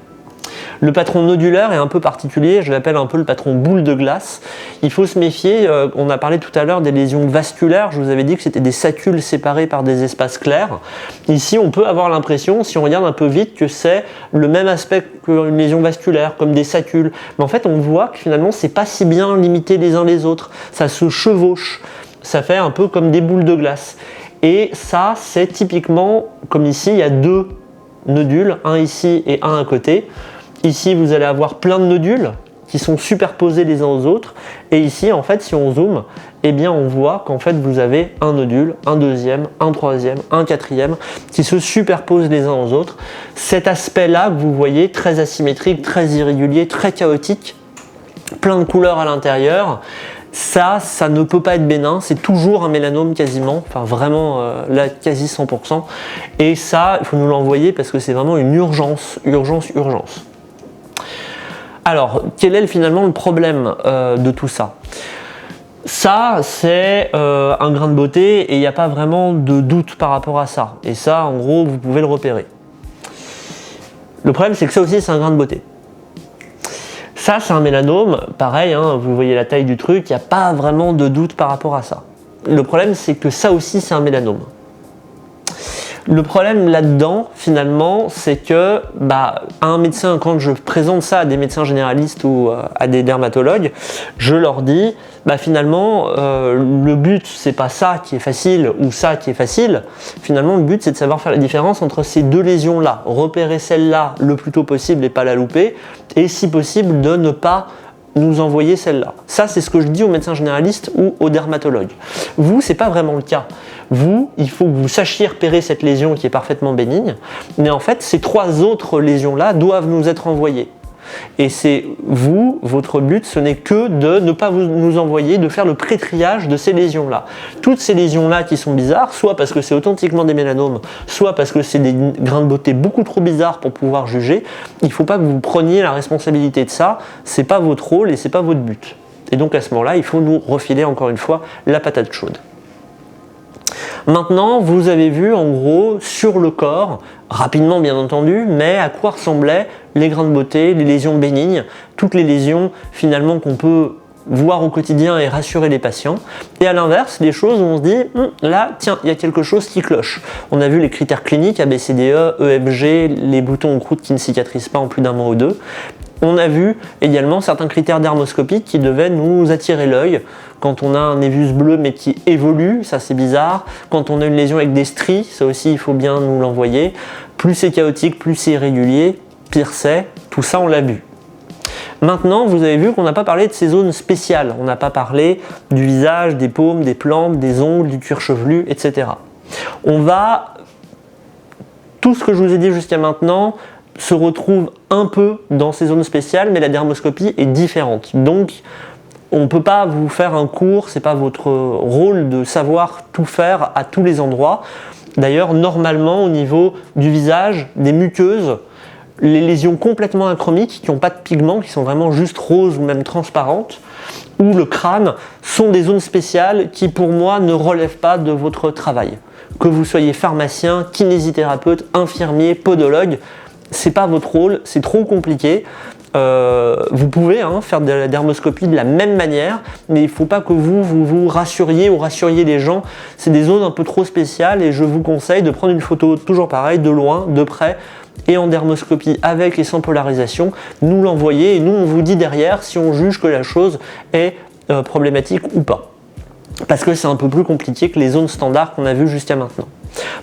Le patron nodulaire est un peu particulier, je l'appelle un peu le patron boule de glace. Il faut se méfier, on a parlé tout à l'heure des lésions vasculaires, je vous avais dit que c'était des sacules séparées par des espaces clairs. Ici, on peut avoir l'impression, si on regarde un peu vite, que c'est le même aspect qu'une lésion vasculaire, comme des sacules. Mais en fait, on voit que finalement, c'est pas si bien limité les uns les autres. Ça se chevauche, ça fait un peu comme des boules de glace. Et ça, c'est typiquement, comme ici, il y a 2 nodules, un ici et un à côté. Ici, vous allez avoir plein de nodules qui sont superposés les uns aux autres. Et ici, en fait, si on zoome, eh bien, on voit qu'en fait, vous avez un nodule, un deuxième, un troisième, un quatrième, qui se superposent les uns aux autres. Cet aspect-là que vous voyez, très asymétrique, très irrégulier, très chaotique, plein de couleurs à l'intérieur, ça ne peut pas être bénin, c'est toujours un mélanome quasiment, enfin vraiment là quasi 100%. Et ça, il faut nous l'envoyer parce que c'est vraiment une urgence. Alors, quel est finalement le problème de tout ça? Ça, c'est un grain de beauté et il n'y a pas vraiment de doute par rapport à ça. Et ça, en gros, vous pouvez le repérer. Le problème, c'est que ça aussi, c'est un grain de beauté. Ça, c'est un mélanome, pareil, vous voyez la taille du truc, il n'y a pas vraiment de doute par rapport à ça. Le problème, c'est que ça aussi, c'est un mélanome. Le problème là-dedans, finalement, c'est que un médecin, quand je présente ça à des médecins généralistes ou à des dermatologues, je leur dis, finalement, le but, c'est pas ça qui est facile ou ça qui est facile. Finalement, le but, c'est de savoir faire la différence entre ces 2 lésions-là, repérer celle-là le plus tôt possible et pas la louper, et si possible, de ne pas nous envoyer celle-là. Ça, c'est ce que je dis aux médecins généralistes ou aux dermatologues. Vous, c'est pas vraiment le cas. Vous, il faut que vous sachiez repérer cette lésion qui est parfaitement bénigne, mais en fait, ces 3 autres lésions-là doivent nous être envoyées. Et c'est vous, votre but, ce n'est que de ne pas nous envoyer, de faire le pré-triage de ces lésions-là. Toutes ces lésions-là qui sont bizarres, soit parce que c'est authentiquement des mélanomes, soit parce que c'est des grains de beauté beaucoup trop bizarres pour pouvoir juger, il ne faut pas que vous preniez la responsabilité de ça, c'est pas votre rôle et c'est pas votre but. Et donc à ce moment-là, il faut nous refiler encore une fois la patate chaude. Maintenant, vous avez vu en gros sur le corps, rapidement bien entendu, mais à quoi ressemblaient les grains de beauté, les lésions bénignes, toutes les lésions finalement qu'on peut voir au quotidien et rassurer les patients. Et à l'inverse, les choses où on se dit, là, tiens, il y a quelque chose qui cloche. On a vu les critères cliniques, ABCDE, EFG, les boutons en croûte qui ne cicatrisent pas en plus d'un mois ou deux. On a vu également certains critères dermoscopiques qui devaient nous attirer l'œil. Quand on a un névus bleu mais qui évolue, ça c'est bizarre. Quand on a une lésion avec des stries, ça aussi il faut bien nous l'envoyer. Plus c'est chaotique, plus c'est irrégulier, pire c'est. Tout ça on l'a vu. Maintenant, vous avez vu qu'on n'a pas parlé de ces zones spéciales. On n'a pas parlé du visage, des paumes, des plantes, des ongles, du cuir chevelu, etc. Tout ce que je vous ai dit jusqu'à maintenant se retrouve un peu dans ces zones spéciales, mais la dermoscopie est différente. Donc, on ne peut pas vous faire un cours, c'est pas votre rôle de savoir tout faire à tous les endroits. D'ailleurs, normalement, au niveau du visage, des muqueuses, les lésions complètement achromiques, qui n'ont pas de pigments, qui sont vraiment juste roses ou même transparentes, ou le crâne, sont des zones spéciales qui, pour moi, ne relèvent pas de votre travail. Que vous soyez pharmacien, kinésithérapeute, infirmier, podologue, c'est pas votre rôle, c'est trop compliqué. Vous pouvez faire de la dermoscopie de la même manière, mais il ne faut pas que vous rassuriez ou rassuriez les gens. C'est des zones un peu trop spéciales et je vous conseille de prendre une photo toujours pareil, de loin, de près, et en dermoscopie avec et sans polarisation, nous l'envoyer et nous on vous dit derrière si on juge que la chose est problématique ou pas. Parce que c'est un peu plus compliqué que les zones standards qu'on a vues jusqu'à maintenant.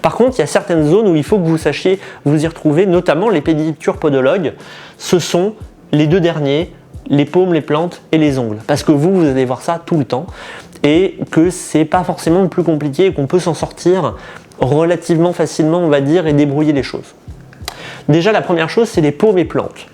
Par contre, il y a certaines zones où il faut que vous sachiez vous y retrouver, notamment les pédicures podologues. Ce sont les deux derniers, les paumes, les plantes et les ongles. Parce que vous allez voir ça tout le temps et que c'est pas forcément le plus compliqué et qu'on peut s'en sortir relativement facilement, on va dire, et débrouiller les choses. Déjà, la première chose, c'est les paumes et plantes.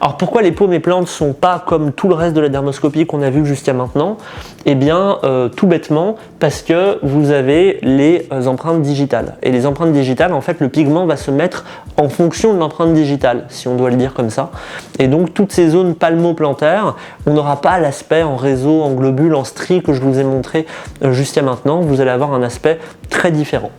Alors pourquoi les paumes et plantes ne sont pas comme tout le reste de la dermoscopie qu'on a vu jusqu'à maintenant? Eh bien, tout bêtement, parce que vous avez les empreintes digitales. Et les empreintes digitales, en fait, le pigment va se mettre en fonction de l'empreinte digitale, si on doit le dire comme ça. Et donc, toutes ces zones palmo-plantaires, on n'aura pas l'aspect en réseau, en globule, en stries que je vous ai montré jusqu'à maintenant. Vous allez avoir un aspect très différent.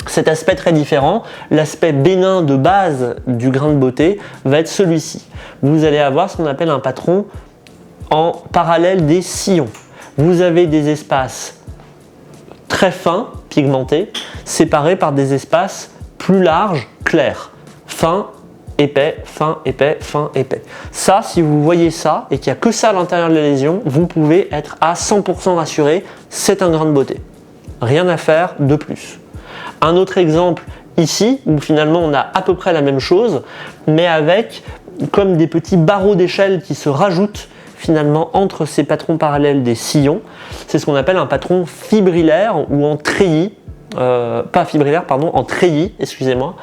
Cet aspect très différent, l'aspect bénin de base du grain de beauté va être celui-ci. Vous allez avoir ce qu'on appelle un patron en parallèle des sillons. Vous avez des espaces très fins, pigmentés, séparés par des espaces plus larges, clairs. Fin, épais, fin, épais, fin, épais. Ça, si vous voyez ça et qu'il n'y a que ça à l'intérieur de la lésion, vous pouvez être à 100% rassuré, c'est un grain de beauté. Rien à faire de plus. Un autre exemple ici, où finalement on a à peu près la même chose, mais avec comme des petits barreaux d'échelle qui se rajoutent finalement entre ces patrons parallèles des sillons. C'est ce qu'on appelle un patron fibrillaire ou en treillis, pas fibrillaire, pardon, en treillis, excusez-moi.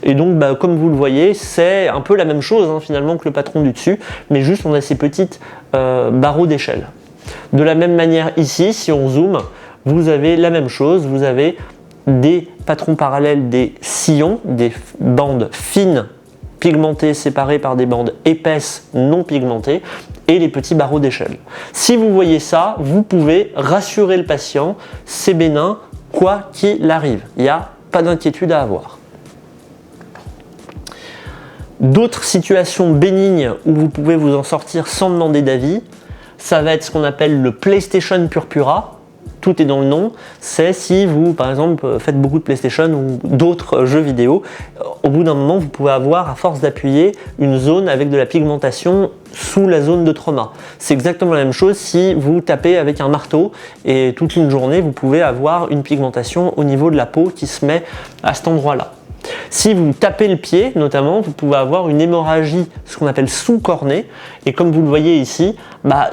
Et donc, comme vous le voyez, c'est un peu la même chose finalement que le patron du dessus, mais juste on a ces petites barreaux d'échelle. De la même manière ici, si on zoome, vous avez la même chose, vous avez des patrons parallèles des sillons, des bandes fines pigmentées séparées par des bandes épaisses non pigmentées et les petits barreaux d'échelle. Si vous voyez ça, vous pouvez rassurer le patient, c'est bénin, quoi qu'il arrive. Il n'y a pas d'inquiétude à avoir. D'autres situations bénignes où vous pouvez vous en sortir sans demander d'avis, ça va être ce qu'on appelle le PlayStation Purpura. Tout est dans le nom, c'est si vous, par exemple, faites beaucoup de PlayStation ou d'autres jeux vidéo, au bout d'un moment, vous pouvez avoir, à force d'appuyer, une zone avec de la pigmentation sous la zone de trauma. C'est exactement la même chose si vous tapez avec un marteau et toute une journée, vous pouvez avoir une pigmentation au niveau de la peau qui se met à cet endroit-là. Si vous tapez le pied, notamment, vous pouvez avoir une hémorragie, ce qu'on appelle sous-cornée, et comme vous le voyez ici,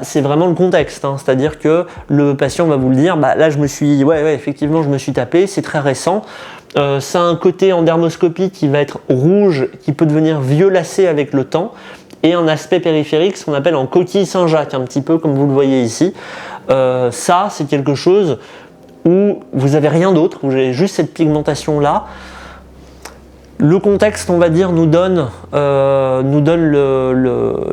c'est vraiment le contexte, hein. C'est-à-dire que le patient va vous le dire, là effectivement je me suis tapé, c'est très récent. Ça a un côté en dermoscopie qui va être rouge, qui peut devenir violacé avec le temps, et un aspect périphérique, ce qu'on appelle en coquille Saint-Jacques, un petit peu comme vous le voyez ici. Ça, c'est quelque chose où vous n'avez rien d'autre, vous avez juste cette pigmentation-là. Le contexte, on va dire, nous donne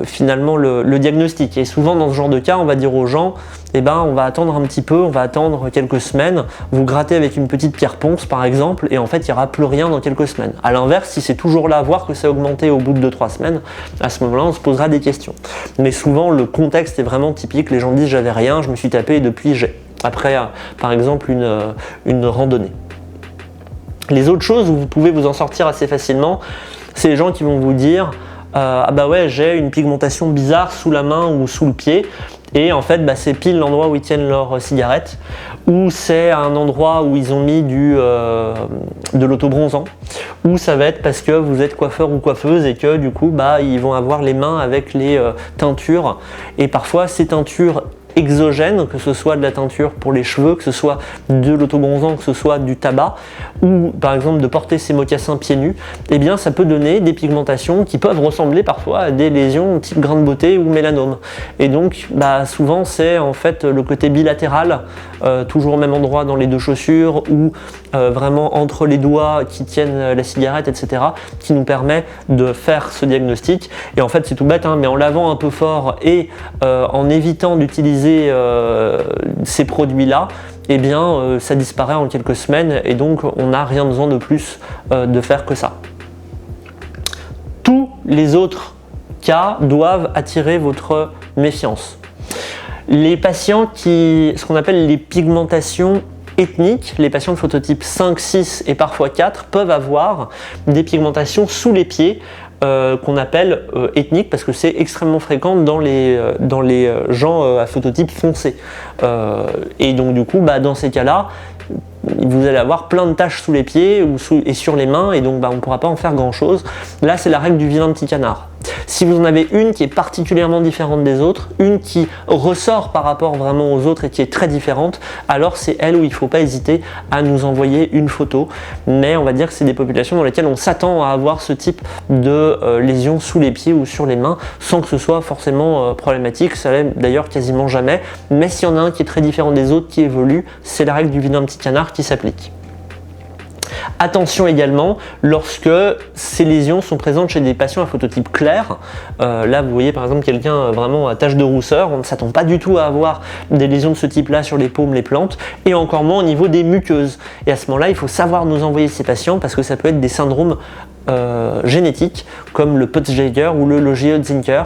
finalement le diagnostic. Et souvent, dans ce genre de cas, on va dire aux gens, on va attendre un petit peu, on va attendre quelques semaines, vous grattez avec une petite pierre ponce, par exemple, et en fait, il n'y aura plus rien dans quelques semaines. A l'inverse, si c'est toujours là, voir que ça a augmenté au bout de 2-3 semaines, à ce moment-là, on se posera des questions. Mais souvent, le contexte est vraiment typique. Les gens disent, j'avais rien, je me suis tapé, et depuis, j'ai. Après, par exemple, une randonnée. Les autres choses où vous pouvez vous en sortir assez facilement, c'est les gens qui vont vous dire j'ai une pigmentation bizarre sous la main ou sous le pied, et en fait c'est pile l'endroit où ils tiennent leur cigarette, ou c'est un endroit où ils ont mis de l'autobronzant, ou ça va être parce que vous êtes coiffeur ou coiffeuse et que du coup ils vont avoir les mains avec les teintures, et parfois ces teintures exogène, que ce soit de la teinture pour les cheveux, que ce soit de l'autobronzant, que ce soit du tabac, ou par exemple de porter ses mocassins pieds nus, ça peut donner des pigmentations qui peuvent ressembler parfois à des lésions type grain de beauté ou mélanome. Et donc souvent c'est en fait le côté bilatéral, toujours au même endroit dans les deux chaussures, ou vraiment entre les doigts qui tiennent la cigarette, etc., qui nous permet de faire ce diagnostic. Et en fait c'est tout bête, mais en lavant un peu fort et en évitant d'utiliser ces produits-là, ça disparaît en quelques semaines, et donc on n'a rien besoin de plus de faire que ça. Tous les autres cas doivent attirer votre méfiance. Les patients ce qu'on appelle les pigmentations ethniques, les patients de phototype 5, 6 et parfois 4 peuvent avoir des pigmentations sous les pieds, qu'on appelle ethnique, parce que c'est extrêmement fréquent dans les gens à phototype foncé. Et donc du coup, dans ces cas-là, vous allez avoir plein de taches sous les pieds et sur les mains, et donc on ne pourra pas en faire grand-chose. Là, c'est la règle du vilain petit canard. Si vous en avez une qui est particulièrement différente des autres, une qui ressort par rapport vraiment aux autres et qui est très différente, alors c'est elle où il ne faut pas hésiter à nous envoyer une photo. Mais on va dire que c'est des populations dans lesquelles on s'attend à avoir ce type de lésions sous les pieds ou sur les mains, sans que ce soit forcément problématique. Ça l'est d'ailleurs quasiment jamais. Mais s'il y en a un qui est très différent des autres, qui évolue, c'est la règle du vilain petit canard qui s'applique. Attention également lorsque ces lésions sont présentes chez des patients à phototype clair. Là vous voyez par exemple quelqu'un vraiment à tache de rousseur, on ne s'attend pas du tout à avoir des lésions de ce type là sur les paumes, les plantes, et encore moins au niveau des muqueuses. Et à ce moment là il faut savoir nous envoyer ces patients, parce que ça peut être des syndromes génétiques comme le Peutz-Jeghers ou le Logie-Zinker,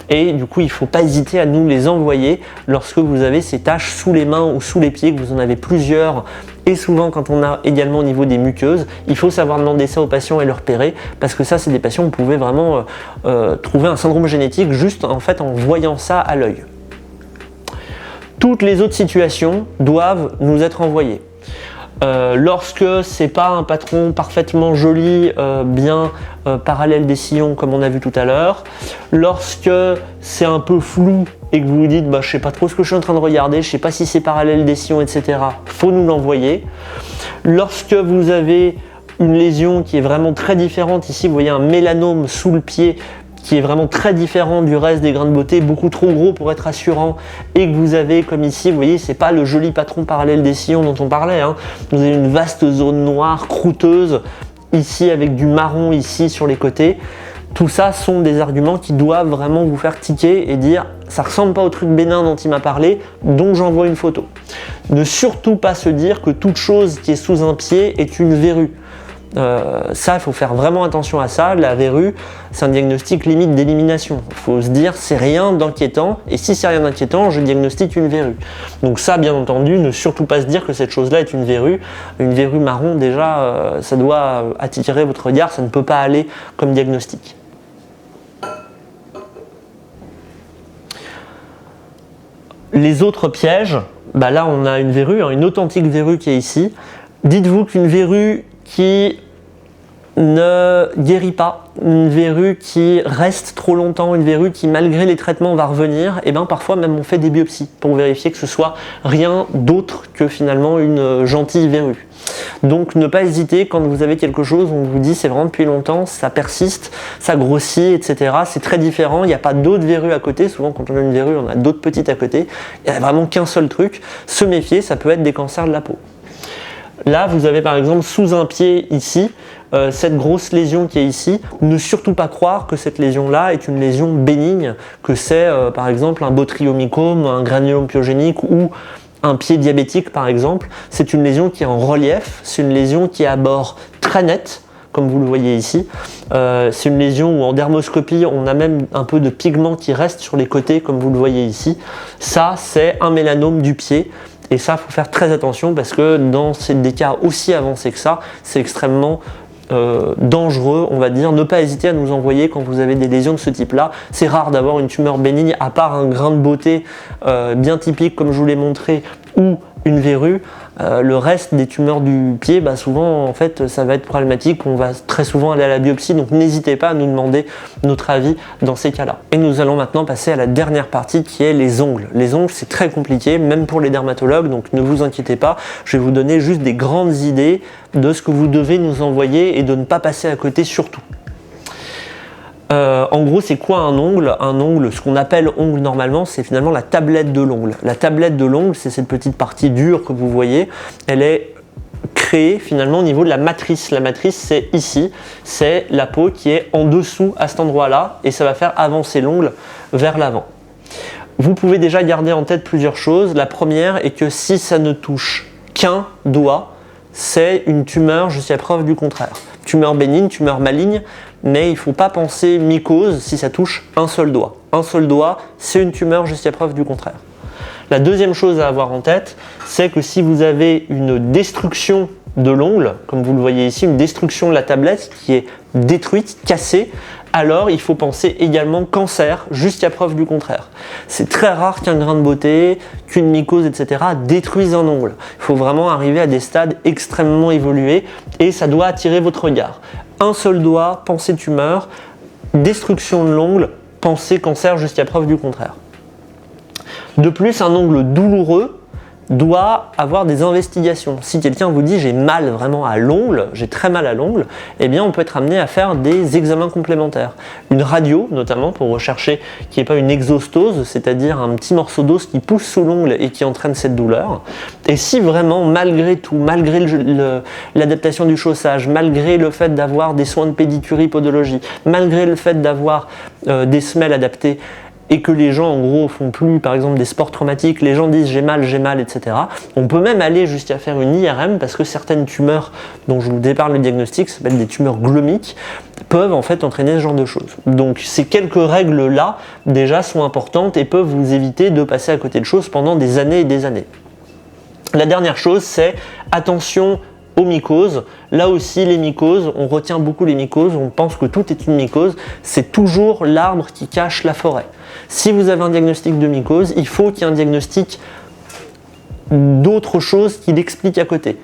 et du coup il ne faut pas hésiter à nous les envoyer lorsque vous avez ces taches sous les mains ou sous les pieds, que vous en avez plusieurs. Et souvent quand on a également au niveau des muqueuses, il faut savoir demander ça aux patients et le repérer, parce que ça c'est des patients où vous pouvez vraiment trouver un syndrome génétique juste en fait en voyant ça à l'œil. Toutes les autres situations doivent nous être envoyées. Lorsque c'est pas un patron parfaitement joli, bien parallèle des sillons comme on a vu tout à l'heure, lorsque c'est un peu flou et que vous vous dites je sais pas trop ce que je suis en train de regarder, je sais pas si c'est parallèle des sillons, etc., faut nous l'envoyer. Lorsque vous avez une lésion qui est vraiment très différente, ici vous voyez un mélanome sous le pied qui est vraiment très différent du reste des grains de beauté, beaucoup trop gros pour être rassurant, et que vous avez, comme ici, vous voyez, c'est pas le joli patron parallèle des sillons dont on parlait, vous avez une vaste zone noire, croûteuse, ici avec du marron ici sur les côtés. Tout ça sont des arguments qui doivent vraiment vous faire tiquer et dire ça ressemble pas au truc bénin dont il m'a parlé, donc j'envoie une photo. Ne surtout pas se dire que toute chose qui est sous un pied est une verrue. Ça, il faut faire vraiment attention à ça. La verrue, c'est un diagnostic limite d'élimination. Il faut se dire, c'est rien d'inquiétant, et si c'est rien d'inquiétant, je diagnostique une verrue. Donc ça, bien entendu, ne surtout pas se dire que cette chose-là est une verrue. Une verrue marron, déjà, ça doit attirer votre regard, ça ne peut pas aller comme diagnostic. Les autres pièges, là on a une verrue, une authentique verrue qui est ici. Dites-vous qu'une verrue qui ne guérit pas. Une verrue qui reste trop longtemps, une verrue qui malgré les traitements va revenir, et bien parfois même on fait des biopsies pour vérifier que ce soit rien d'autre que finalement une gentille verrue. Donc ne pas hésiter quand vous avez quelque chose, on vous dit c'est vraiment depuis longtemps, ça persiste, ça grossit, etc. C'est très différent, il n'y a pas d'autres verrues à côté, souvent quand on a une verrue on a d'autres petites à côté, il n'y a vraiment qu'un seul truc, se méfier, ça peut être des cancers de la peau. Là, vous avez par exemple sous un pied ici, cette grosse lésion qui est ici. Ne surtout pas croire que cette lésion-là est une lésion bénigne, que c'est par exemple un botryomycome, un granulome pyogénique ou un pied diabétique par exemple. C'est une lésion qui est en relief, c'est une lésion qui est à bord très net, comme vous le voyez ici. C'est une lésion où en dermoscopie, on a même un peu de pigment qui reste sur les côtés, comme vous le voyez ici. Ça, c'est un mélanome du pied. Et ça, il faut faire très attention parce que dans des cas aussi avancés que ça, c'est extrêmement dangereux, on va dire. Ne pas hésiter à nous envoyer quand vous avez des lésions de ce type-là. C'est rare d'avoir une tumeur bénigne, à part un grain de beauté bien typique, comme je vous l'ai montré, ou une verrue. Le reste des tumeurs du pied, souvent en fait ça va être problématique, on va très souvent aller à la biopsie, donc n'hésitez pas à nous demander notre avis dans ces cas-là. Et nous allons maintenant passer à la dernière partie qui est les ongles. Les ongles c'est très compliqué, même pour les dermatologues, donc ne vous inquiétez pas, je vais vous donner juste des grandes idées de ce que vous devez nous envoyer et de ne pas passer à côté surtout. En gros, c'est quoi un ongle? Un ongle, ce qu'on appelle ongle normalement, c'est finalement la tablette de l'ongle. La tablette de l'ongle, c'est cette petite partie dure que vous voyez. Elle est créée finalement au niveau de la matrice. La matrice, c'est ici. C'est la peau qui est en dessous à cet endroit-là et ça va faire avancer l'ongle vers l'avant. Vous pouvez déjà garder en tête plusieurs choses. La première est que si ça ne touche qu'un doigt, c'est une tumeur jusqu'à preuve du contraire. Tumeur bénigne, tumeur maligne, mais il ne faut pas penser mycose si ça touche un seul doigt. Un seul doigt, c'est une tumeur jusqu'à preuve du contraire. La deuxième chose à avoir en tête, c'est que si vous avez une destruction de l'ongle, comme vous le voyez ici, une destruction de la tablette qui est détruite, cassée, alors il faut penser également cancer jusqu'à preuve du contraire. C'est très rare qu'un grain de beauté, qu'une mycose, etc. détruise un ongle. Il faut vraiment arriver à des stades extrêmement évolués et ça doit attirer votre regard. Un seul doigt, pensez tumeur, destruction de l'ongle, pensez cancer jusqu'à preuve du contraire. De plus, un ongle douloureux doit avoir des investigations. Si quelqu'un vous dit j'ai mal vraiment à l'ongle, j'ai très mal à l'ongle, eh bien on peut être amené à faire des examens complémentaires. Une radio notamment pour rechercher qu'il n'y ait pas une exostose, c'est-à-dire un petit morceau d'os qui pousse sous l'ongle et qui entraîne cette douleur. Et si vraiment malgré tout, malgré l'adaptation du chaussage, malgré le fait d'avoir des soins de pédicurie, podologie, malgré le fait d'avoir des semelles adaptées, et que les gens en gros font plus par exemple des sports traumatiques, les gens disent j'ai mal, etc. On peut même aller jusqu'à faire une IRM parce que certaines tumeurs dont je vous déparle le diagnostic, ça s'appelle des tumeurs glomiques, peuvent en fait entraîner ce genre de choses. Donc ces quelques règles là déjà sont importantes et peuvent vous éviter de passer à côté de choses pendant des années et des années. La dernière chose c'est attention aux mycoses. Là aussi les mycoses, on retient beaucoup les mycoses, on pense que tout est une mycose, c'est toujours l'arbre qui cache la forêt. Si vous avez un diagnostic de mycose, il faut qu'il y ait un diagnostic d'autre chose qui l'explique à côté.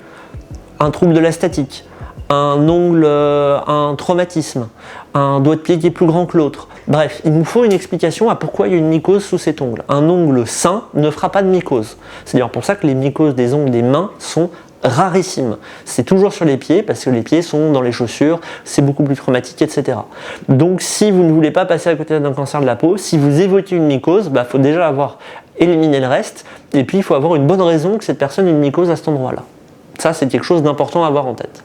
Un trouble de la statique, un ongle, un traumatisme, un doigt de pied qui est plus grand que l'autre. Bref, il nous faut une explication à pourquoi il y a une mycose sous cet ongle. Un ongle sain ne fera pas de mycose. C'est d'ailleurs pour ça que les mycoses des ongles des mains sont rarissime. C'est toujours sur les pieds parce que les pieds sont dans les chaussures, c'est beaucoup plus traumatique, etc. Donc si vous ne voulez pas passer à côté d'un cancer de la peau, si vous évoquez une mycose, il faut déjà avoir éliminé le reste et puis il faut avoir une bonne raison que cette personne ait une mycose à cet endroit-là. Ça, c'est quelque chose d'important à avoir en tête.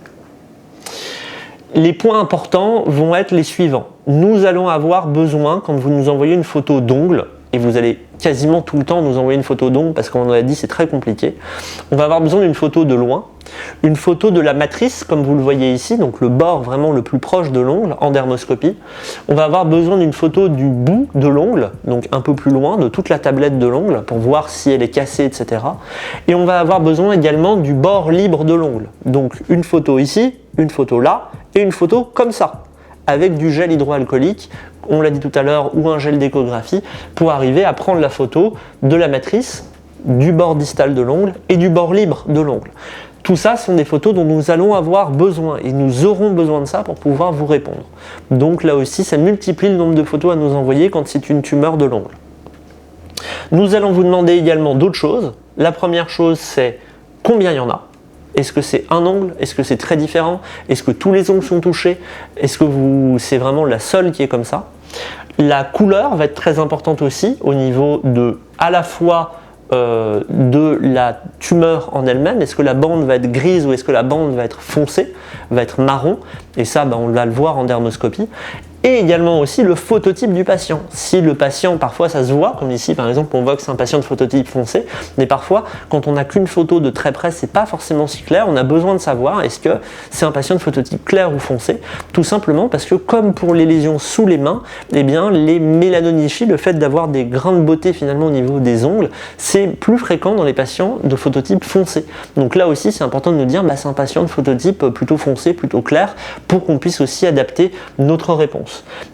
Les points importants vont être les suivants. Nous allons avoir besoin, quand vous nous envoyez une photo d'ongle, et vous allez quasiment tout le temps nous envoyer une photo d'ongle parce qu'on en a dit c'est très compliqué. On va avoir besoin d'une photo de loin, une photo de la matrice comme vous le voyez ici, donc le bord vraiment le plus proche de l'ongle en dermoscopie. On va avoir besoin d'une photo du bout de l'ongle, donc un peu plus loin de toute la tablette de l'ongle pour voir si elle est cassée, etc. Et on va avoir besoin également du bord libre de l'ongle. Donc une photo ici, une photo là et une photo comme ça, avec du gel hydroalcoolique, on l'a dit tout à l'heure, ou un gel d'échographie, pour arriver à prendre la photo de la matrice, du bord distal de l'ongle et du bord libre de l'ongle. Tout ça sont des photos dont nous allons avoir besoin et nous aurons besoin de ça pour pouvoir vous répondre. Donc là aussi, ça multiplie le nombre de photos à nous envoyer quand c'est une tumeur de l'ongle. Nous allons vous demander également d'autres choses. La première chose, c'est combien il y en a. Est-ce que c'est un ongle? Est-ce que c'est très différent? Est-ce que tous les ongles sont touchés? Est-ce que c'est vraiment la seule qui est comme ça? La couleur va être très importante aussi au niveau de à la fois de la tumeur en elle-même. Est-ce que la bande va être grise ou est-ce que la bande va être foncée, va être marron? Et ça, on va le voir en dermoscopie. Et également aussi le phototype du patient. Si le patient, parfois ça se voit, comme ici par exemple, on voit que c'est un patient de phototype foncé, mais parfois quand on n'a qu'une photo de très près, c'est pas forcément si clair, on a besoin de savoir est-ce que c'est un patient de phototype clair ou foncé, tout simplement parce que comme pour les lésions sous les mains, eh bien les mélanonichies, le fait d'avoir des grains de beauté finalement au niveau des ongles, c'est plus fréquent dans les patients de phototype foncé. Donc là aussi c'est important de nous dire, c'est un patient de phototype plutôt foncé, plutôt clair, pour qu'on puisse aussi adapter notre réponse.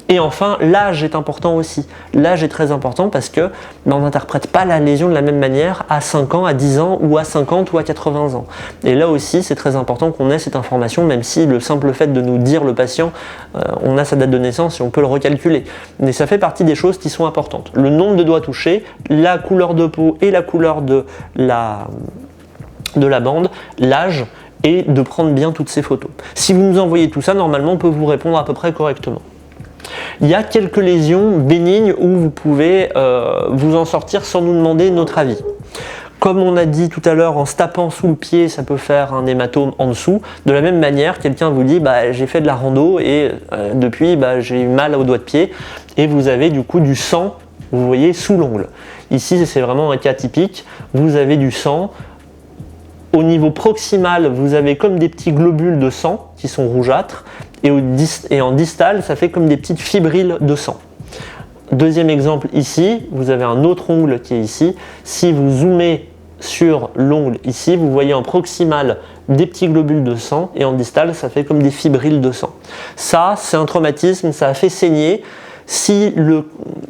Et enfin, l'âge est important aussi. L'âge est très important parce que on n'interprète pas la lésion de la même manière à 5 ans, à 10 ans, ou à 50 ou à 80 ans. Et là aussi, c'est très important qu'on ait cette information, même si le simple fait de nous dire le patient, on a sa date de naissance et on peut le recalculer. Mais ça fait partie des choses qui sont importantes. Le nombre de doigts touchés, la couleur de peau et la couleur de la bande, l'âge, et de prendre bien toutes ces photos. Si vous nous envoyez tout ça, normalement, on peut vous répondre à peu près correctement. Il y a quelques lésions bénignes où vous pouvez vous en sortir sans nous demander notre avis. Comme on a dit tout à l'heure, en se tapant sous le pied, ça peut faire un hématome en dessous. De la même manière, quelqu'un vous dit j'ai fait de la rando et depuis j'ai eu mal au doigt de pied et vous avez du coup du sang, vous voyez, sous l'ongle. Ici, c'est vraiment un cas typique. Vous avez du sang. Au niveau proximal, vous avez comme des petits globules de sang qui sont rougeâtres. Et en distal, ça fait comme des petites fibrilles de sang. Deuxième exemple ici, vous avez un autre ongle qui est ici. Si vous zoomez sur l'ongle ici, vous voyez en proximal des petits globules de sang et en distal, ça fait comme des fibrilles de sang. Ça, c'est un traumatisme, ça a fait saigner. Si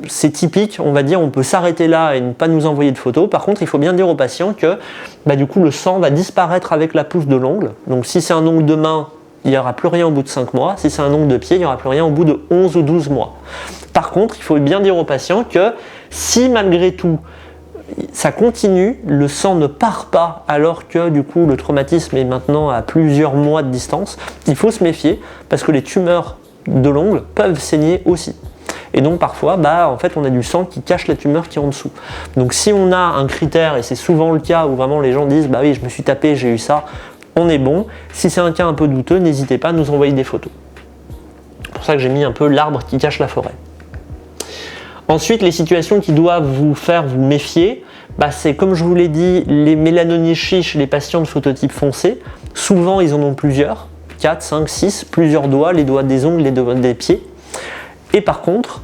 c'est typique, on va dire, on peut s'arrêter là et ne pas nous envoyer de photos. Par contre, il faut bien dire au patient que du coup, le sang va disparaître avec la pousse de l'ongle. Donc si c'est un ongle de main, il n'y aura plus rien au bout de 5 mois. Si c'est un ongle de pied, il n'y aura plus rien au bout de 11 ou 12 mois. Par contre, il faut bien dire au patient que si malgré tout, ça continue, le sang ne part pas alors que du coup le traumatisme est maintenant à plusieurs mois de distance, il faut se méfier parce que les tumeurs de l'ongle peuvent saigner aussi. Et donc parfois, en fait, on a du sang qui cache la tumeur qui est en dessous. Donc si on a un critère, et c'est souvent le cas où vraiment les gens disent oui, je me suis tapé, j'ai eu ça, on est bon. Si c'est un cas un peu douteux, n'hésitez pas à nous envoyer des photos. C'est pour ça que j'ai mis un peu l'arbre qui cache la forêt. Ensuite, les situations qui doivent vous faire vous méfier, c'est comme je vous l'ai dit, les mélanonichies chez les patients de phototype foncé. Souvent, ils en ont plusieurs, 4, 5, 6, plusieurs doigts, les doigts des ongles, les doigts des pieds. Et par contre,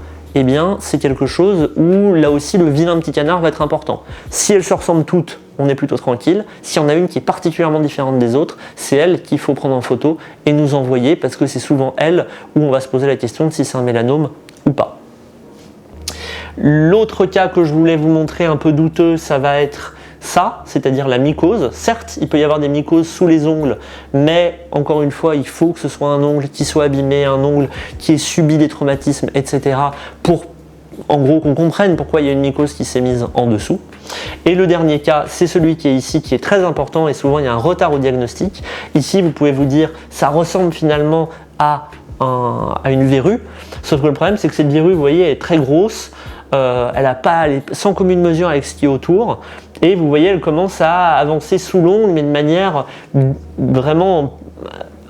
c'est quelque chose où là aussi le vilain petit canard va être important. Si elles se ressemblent toutes, on est plutôt tranquille. S'il y en a une qui est particulièrement différente des autres, c'est elle qu'il faut prendre en photo et nous envoyer parce que c'est souvent elle où on va se poser la question de si c'est un mélanome ou pas. L'autre cas que je voulais vous montrer un peu douteux, ça va être ça, c'est-à-dire la mycose. Certes, il peut y avoir des mycoses sous les ongles, mais encore une fois, il faut que ce soit un ongle qui soit abîmé, un ongle qui ait subi des traumatismes, etc. pour en gros qu'on comprenne pourquoi il y a une mycose qui s'est mise en dessous. Et le dernier cas, c'est celui qui est ici, qui est très important et souvent il y a un retard au diagnostic. Ici, vous pouvez vous dire, ça ressemble finalement à une verrue, sauf que le problème c'est que cette verrue, vous voyez, elle est très grosse. Elle est sans commune mesure avec ce qui est autour et vous voyez elle commence à avancer sous l'ongle mais de manière vraiment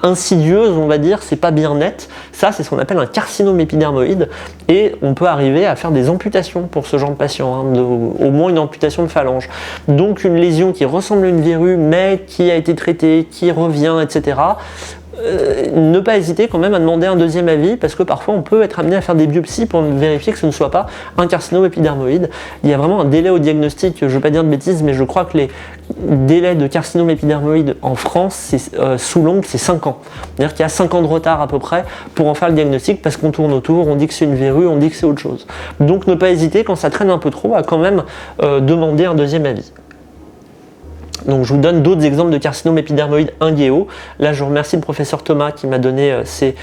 insidieuse, on va dire, c'est pas bien net. Ça, c'est ce qu'on appelle un carcinome épidermoïde et on peut arriver à faire des amputations pour ce genre de patient, au moins une amputation de phalange. Donc une lésion qui ressemble à une verrue mais qui a été traitée, qui revient, etc. Ne pas hésiter quand même à demander un deuxième avis parce que parfois on peut être amené à faire des biopsies pour vérifier que ce ne soit pas un carcinome épidermoïde. Il y a vraiment un délai au diagnostic, je ne veux pas dire de bêtises, mais je crois que les délais de carcinome épidermoïde en France, sous l'ongle, c'est 5 ans. C'est-à-dire qu'il y a 5 ans de retard à peu près pour en faire le diagnostic parce qu'on tourne autour, on dit que c'est une verrue, on dit que c'est autre chose. Donc ne pas hésiter quand ça traîne un peu trop à quand même demander un deuxième avis. Donc je vous donne d'autres exemples de carcinome épidermoïde inguéo. Là je remercie le professeur Thomas qui m'a donné ces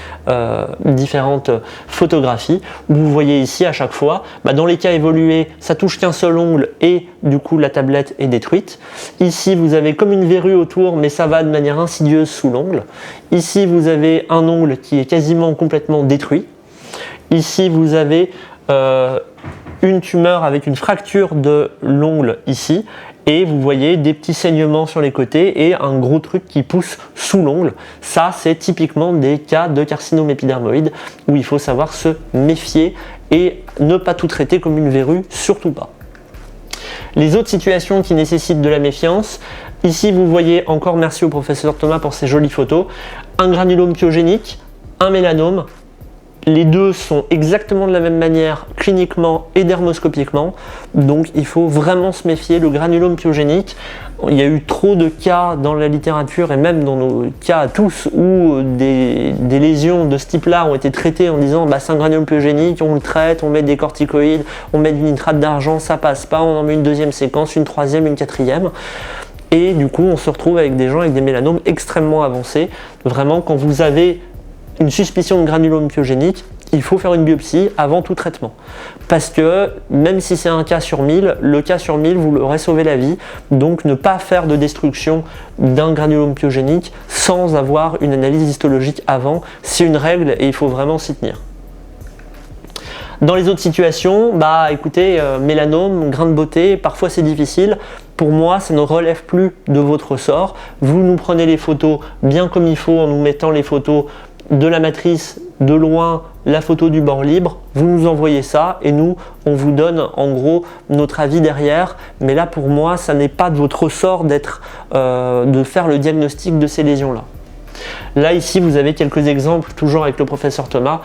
différentes photographies. Vous voyez ici à chaque fois, dans les cas évolués, ça touche qu'un seul ongle et du coup la tablette est détruite. Ici vous avez comme une verrue autour, mais ça va de manière insidieuse sous l'ongle. Ici vous avez un ongle qui est quasiment complètement détruit. Ici vous avez une tumeur avec une fracture de l'ongle ici. Et vous voyez des petits saignements sur les côtés et un gros truc qui pousse sous l'ongle. Ça, c'est typiquement des cas de carcinome épidermoïde où il faut savoir se méfier et ne pas tout traiter comme une verrue, surtout pas. Les autres situations qui nécessitent de la méfiance, ici vous voyez, encore merci au professeur Thomas pour ces jolies photos, un granulome pyogénique, un mélanome. Les deux sont exactement de la même manière cliniquement et dermoscopiquement, donc il faut vraiment se méfier. Le granulome pyogénique, il y a eu trop de cas dans la littérature et même dans nos cas à tous où des lésions de ce type-là ont été traitées en disant c'est un granulome pyogénique, on le traite, on met des corticoïdes, on met du nitrate d'argent, ça passe pas, on en met une deuxième séquence, une troisième, une quatrième. Et du coup on se retrouve avec des gens avec des mélanomes extrêmement avancés. Vraiment, quand vous avez une suspicion de granulome pyogénique, il faut faire une biopsie avant tout traitement. Parce que même si c'est un cas sur 1000, le cas sur 1000 vous l'aurez sauvé la vie. Donc ne pas faire de destruction d'un granulome pyogénique sans avoir une analyse histologique avant, c'est une règle et il faut vraiment s'y tenir. Dans les autres situations, écoutez, mélanome, grain de beauté, parfois c'est difficile. Pour moi, ça ne relève plus de votre ressort. Vous nous prenez les photos bien comme il faut en nous mettant les photos de la matrice, de loin, la photo du bord libre, vous nous envoyez ça et nous, on vous donne en gros notre avis derrière. Mais là, pour moi, ça n'est pas de votre ressort de faire le diagnostic de ces lésions-là. Là, ici, vous avez quelques exemples, toujours avec le professeur Thomas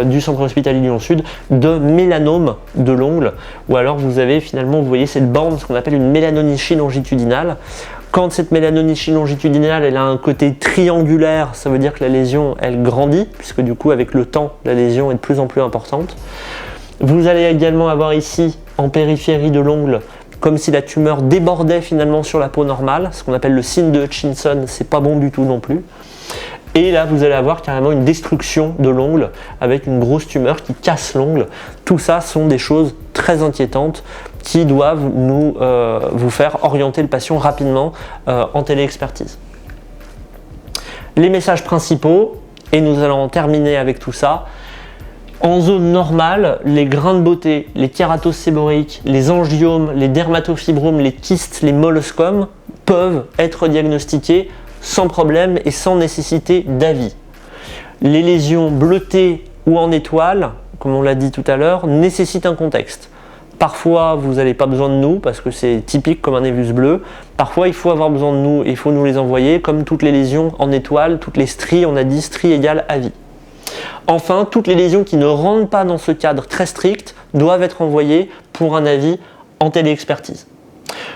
du centre hospitalier Lyon-Sud, de mélanome de l'ongle, ou alors vous avez finalement, vous voyez cette bande, ce qu'on appelle une mélanonichie longitudinale. Quand cette mélanonichie longitudinale elle a un côté triangulaire, ça veut dire que la lésion elle grandit, puisque du coup avec le temps la lésion est de plus en plus importante. Vous allez également avoir ici en périphérie de l'ongle comme si la tumeur débordait finalement sur la peau normale, ce qu'on appelle le signe de Hutchinson, c'est pas bon du tout non plus. Et là, vous allez avoir carrément une destruction de l'ongle avec une grosse tumeur qui casse l'ongle. Tout ça sont des choses très inquiétantes qui doivent vous faire orienter le patient rapidement en téléexpertise. Les messages principaux, et nous allons terminer avec tout ça. En zone normale, les grains de beauté, les kératoses séborrhéiques, les angiomes, les dermatofibromes, les kystes, les molluscomes peuvent être diagnostiqués sans problème et sans nécessité d'avis. Les lésions bleutées ou en étoile, comme on l'a dit tout à l'heure, nécessitent un contexte. Parfois, vous n'avez pas besoin de nous parce que c'est typique comme un névus bleu. Parfois, il faut avoir besoin de nous et il faut nous les envoyer. Comme toutes les lésions en étoile, toutes les stries, on a dit stries égale avis. Enfin, toutes les lésions qui ne rentrent pas dans ce cadre très strict doivent être envoyées pour un avis en téléexpertise.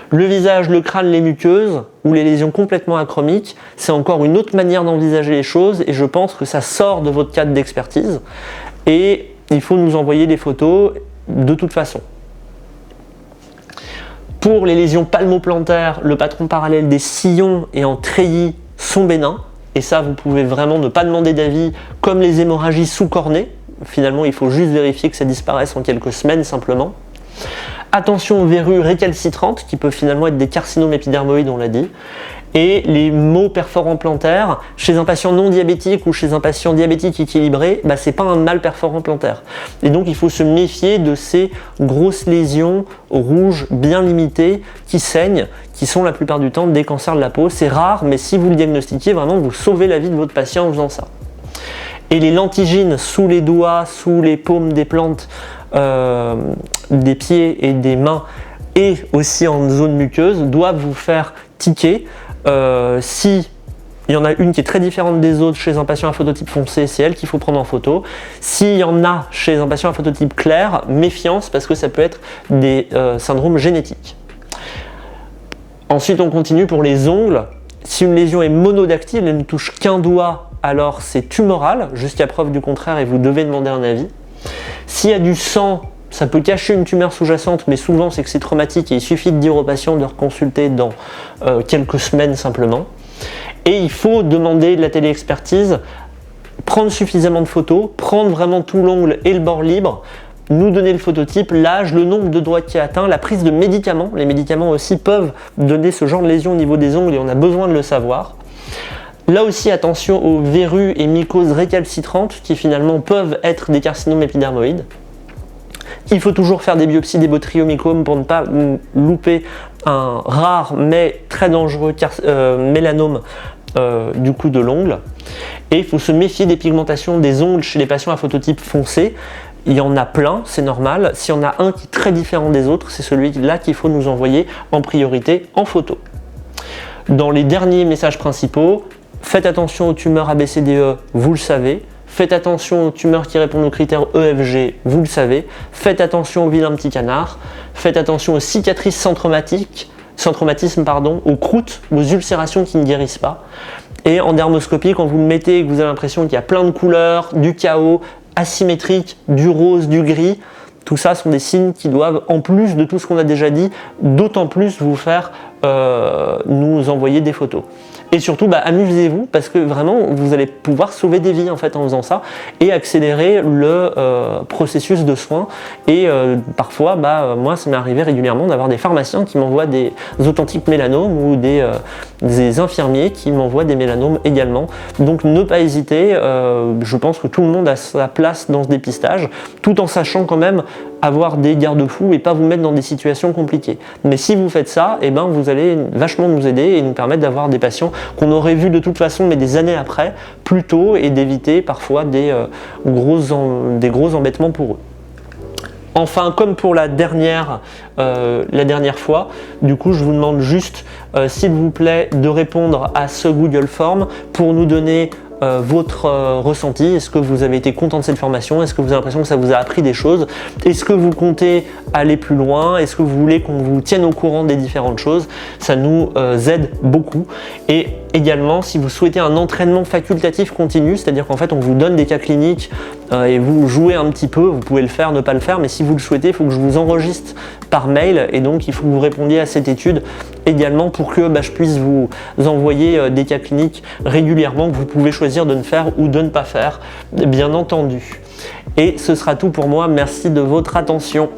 Le visage, le crâne, les muqueuses ou les lésions complètement achromiques, c'est encore une autre manière d'envisager les choses et je pense que ça sort de votre cadre d'expertise et il faut nous envoyer des photos de toute façon. Pour les lésions palmoplantaires, le patron parallèle des sillons et en treillis sont bénins. Et ça, vous pouvez vraiment ne pas demander d'avis, comme les hémorragies sous-cornées. Finalement, il faut juste vérifier que ça disparaisse en quelques semaines simplement. Attention aux verrues récalcitrantes, qui peuvent finalement être des carcinomes épidermoïdes, on l'a dit. Et les maux perforants plantaires, chez un patient non diabétique ou chez un patient diabétique équilibré, c'est pas un mal perforant plantaire. Et donc il faut se méfier de ces grosses lésions rouges bien limitées qui saignent, qui sont la plupart du temps des cancers de la peau. C'est rare, mais si vous le diagnostiquez, vraiment vous sauvez la vie de votre patient en faisant ça. Et les lentigines sous les doigts, sous les paumes des plantes, des pieds et des mains, et aussi en zone muqueuse, doivent vous faire tiquer. Si il y en a une qui est très différente des autres chez un patient à phototype foncé, c'est elle qu'il faut prendre en photo. S'il y en a chez un patient à phototype clair, méfiance parce que ça peut être des syndromes génétiques. Ensuite, on continue pour les ongles. Si une lésion est monodactyle, elle ne touche qu'un doigt, alors c'est tumoral, jusqu'à preuve du contraire et vous devez demander un avis. S'il y a du sang Ça peut cacher une tumeur sous-jacente, mais souvent c'est que c'est traumatique et il suffit de dire au patient de reconsulter dans quelques semaines simplement. Et il faut demander de la téléexpertise, prendre suffisamment de photos, prendre vraiment tout l'ongle et le bord libre, nous donner le phototype, l'âge, le nombre de doigts qui est atteint, la prise de médicaments. Les médicaments aussi peuvent donner ce genre de lésion au niveau des ongles et on a besoin de le savoir. Là aussi, attention aux verrues et mycoses récalcitrantes qui finalement peuvent être des carcinomes épidermoïdes. Il faut toujours faire des biopsies des botryomycomes pour ne pas louper un rare mais très dangereux mélanome du coup de l'ongle. Et il faut se méfier des pigmentations des ongles chez les patients à phototype foncé. Il y en a plein, c'est normal. S'il y en a un qui est très différent des autres, c'est celui-là qu'il faut nous envoyer en priorité en photo. Dans les derniers messages principaux, faites attention aux tumeurs ABCDE, vous le savez. Faites attention aux tumeurs qui répondent aux critères EFG, vous le savez. Faites attention aux vilains petits canards. Faites attention aux cicatrices sans traumatisme, aux croûtes, aux ulcérations qui ne guérissent pas. Et en dermoscopie, quand vous le mettez et que vous avez l'impression qu'il y a plein de couleurs, du chaos, asymétrique, du rose, du gris, tout ça sont des signes qui doivent, en plus de tout ce qu'on a déjà dit, d'autant plus vous faire nous envoyer des photos. Et surtout, amusez-vous parce que vraiment, vous allez pouvoir sauver des vies en fait en faisant ça et accélérer le processus de soins. Et parfois, moi, ça m'est arrivé régulièrement d'avoir des pharmaciens qui m'envoient des authentiques mélanomes ou des infirmiers qui m'envoient des mélanomes également. Donc, ne pas hésiter. Je pense que tout le monde a sa place dans ce dépistage, tout en sachant quand même avoir des garde-fous et pas vous mettre dans des situations compliquées. Mais si vous faites ça, vous allez vachement nous aider et nous permettre d'avoir des patients qu'on aurait vus de toute façon mais des années après, plus tôt, et d'éviter parfois des gros embêtements pour eux. Enfin, comme pour la dernière fois, du coup, je vous demande juste, s'il vous plaît, de répondre à ce Google Form pour nous donner votre ressenti. Est-ce que vous avez été content de cette formation? Est-ce que vous avez l'impression que ça vous a appris des choses? Est-ce que vous comptez aller plus loin? Est-ce que vous voulez qu'on vous tienne au courant des différentes choses? Ça nous aide beaucoup. Et également, si vous souhaitez un entraînement facultatif continu, c'est-à-dire qu'en fait on vous donne des cas cliniques et vous jouez un petit peu, vous pouvez le faire, ne pas le faire, mais si vous le souhaitez, il faut que je vous enregistre par mail et donc il faut que vous répondiez à cette étude également pour que je puisse vous envoyer des cas cliniques régulièrement que vous pouvez choisir de ne faire ou de ne pas faire, bien entendu. Et ce sera tout pour moi, merci de votre attention.